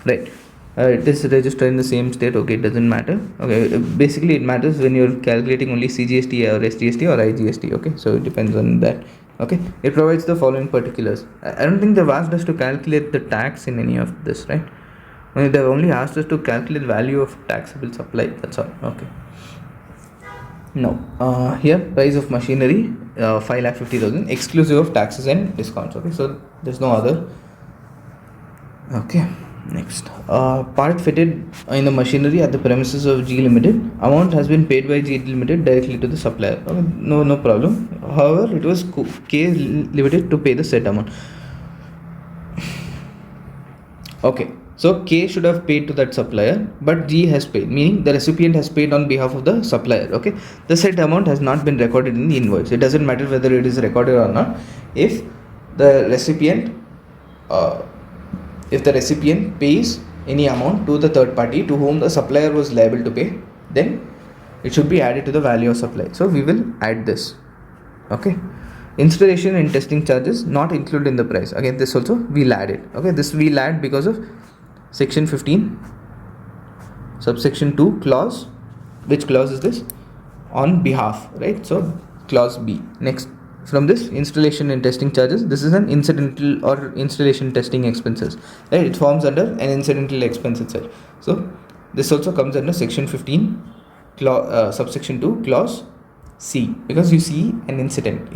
right. It is registered in the same state. Okay, it doesn't matter. Okay, basically it matters when you're calculating only CGST or SGST or IGST. Okay, so it depends on that. Okay, it provides the following particulars. I don't think they've asked us to calculate the tax in any of this, right? They've only asked us to calculate value of taxable supply. That's all. Okay. Now, here price of machinery 5,50,000 exclusive of taxes and discounts. Okay, so there's no other. Okay, next, part fitted in the machinery at the premises of G Limited. Amount has been paid by G Limited directly to the supplier. Okay, no problem. However, it was K Limited to pay the said amount. Okay, so K should have paid to that supplier, but G has paid, meaning the recipient has paid on behalf of the supplier. Okay, the said amount has not been recorded in the invoice. It doesn't matter whether it is recorded or not. If the recipient pays any amount to the third party to whom the supplier was liable to pay, then it should be added to the value of supply. So we will add this. Okay, installation and testing charges not included in the price. Again, this also we'll add it. Okay, this we'll add because of section 15 subsection 2 clause. Which clause is this? On behalf, right? So clause B. Next, from this, installation and testing charges, this is an incidental or installation testing expenses, right? It forms under an incidental expense itself. So this also comes under section 15 subsection 2 clause C, because you see an incident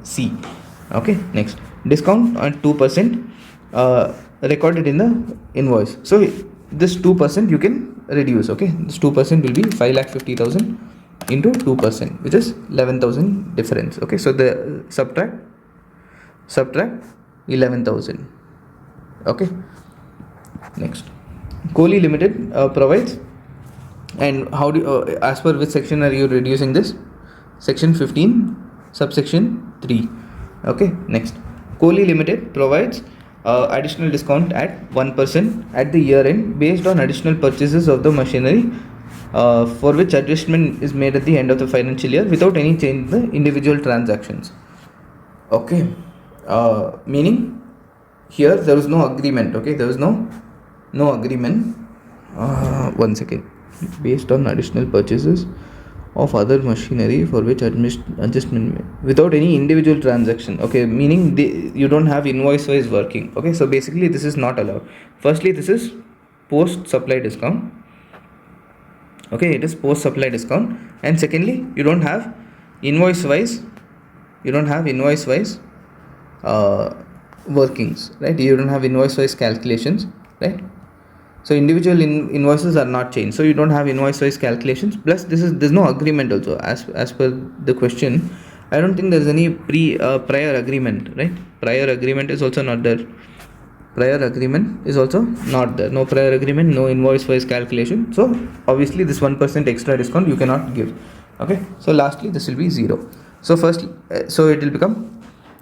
C. Okay, next, discount on 2% recorded in the invoice. So this 2% you can reduce. Okay, this 2% will be 5,50,000 into 2%, which is 11,000 difference. Okay, so the subtract 11,000. Okay, next, Kohli Limited provides, and how do as per which section are you reducing this? Section 15 subsection 3. Okay, next, Kohli Limited provides additional discount at 1% at the year end based on additional purchases of the machinery, for which adjustment is made at the end of the financial year without any change in the individual transactions. Okay, meaning here there was no agreement. Okay, there was no agreement. One second. Based on additional purchases of other machinery for which adjustment made without any individual transaction. Okay, meaning you don't have invoice wise working. Okay, so basically this is not allowed. Firstly, this is post supply discount. Okay, it is post supply discount. And secondly, you don't have invoice wise workings, right? You don't have invoice wise calculations, right? So individual invoices are not changed, so you don't have invoice wise calculations. Plus there's no agreement also, as per the question. I don't think there's any prior agreement, right? Prior agreement is also not there. No prior agreement, no invoice wise calculation. So obviously this 1% extra discount you cannot give. Okay, so lastly this will be 0. So first, so it will become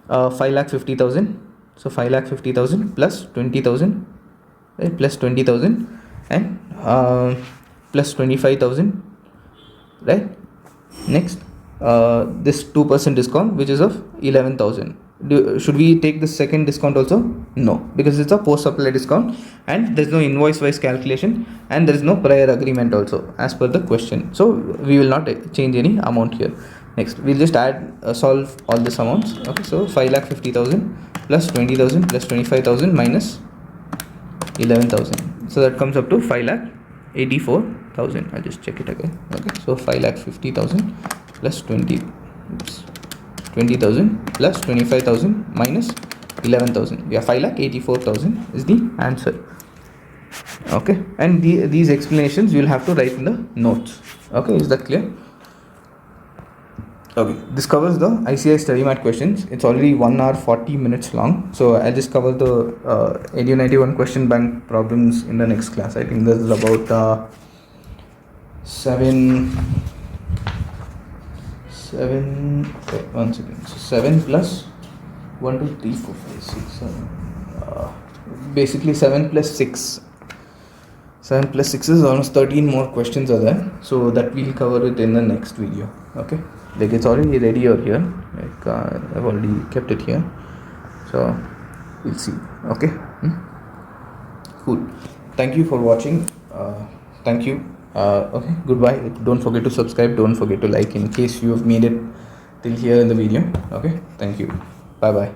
5,50,000. So 5,50,000 plus 20,000, right? Plus 20,000 and plus 25,000, right? Next, this 2% discount, which is of 11,000. Should we take the second discount also? No, because it's a post supply discount and there's no invoice wise calculation and there is no prior agreement also as per the question. So we will not change any amount here. Next, we'll just add solve all this amounts. Okay, so 5,50,000 plus 20,000 plus 25,000 minus 11,000. So that comes up to 5,84,000. I'll just check it again. Okay, so 5,50,000 plus 20,000 plus 25,000 minus 11,000. Yeah, 5,84,000 is the answer. Okay, and these explanations you will have to write in the notes. Okay, is that clear? Okay, this covers the ICI study mat questions. It's already 1 hour 40 minutes long, so I'll just cover the 1891 question bank problems in the next class. I think this is about 7 okay, 1 second. So 7 plus 1 2 3 4 5 6 7 basically 7 plus 6 is almost 13 more questions are there, so that we'll cover it in the next video. Okay, like it's already ready over here, like I've already kept it here, so we'll see. Okay, cool. Thank you for watching. Thank you. Okay, goodbye. Don't forget to subscribe, don't forget to like in case you have made it till here in the video. Okay, thank you. Bye bye.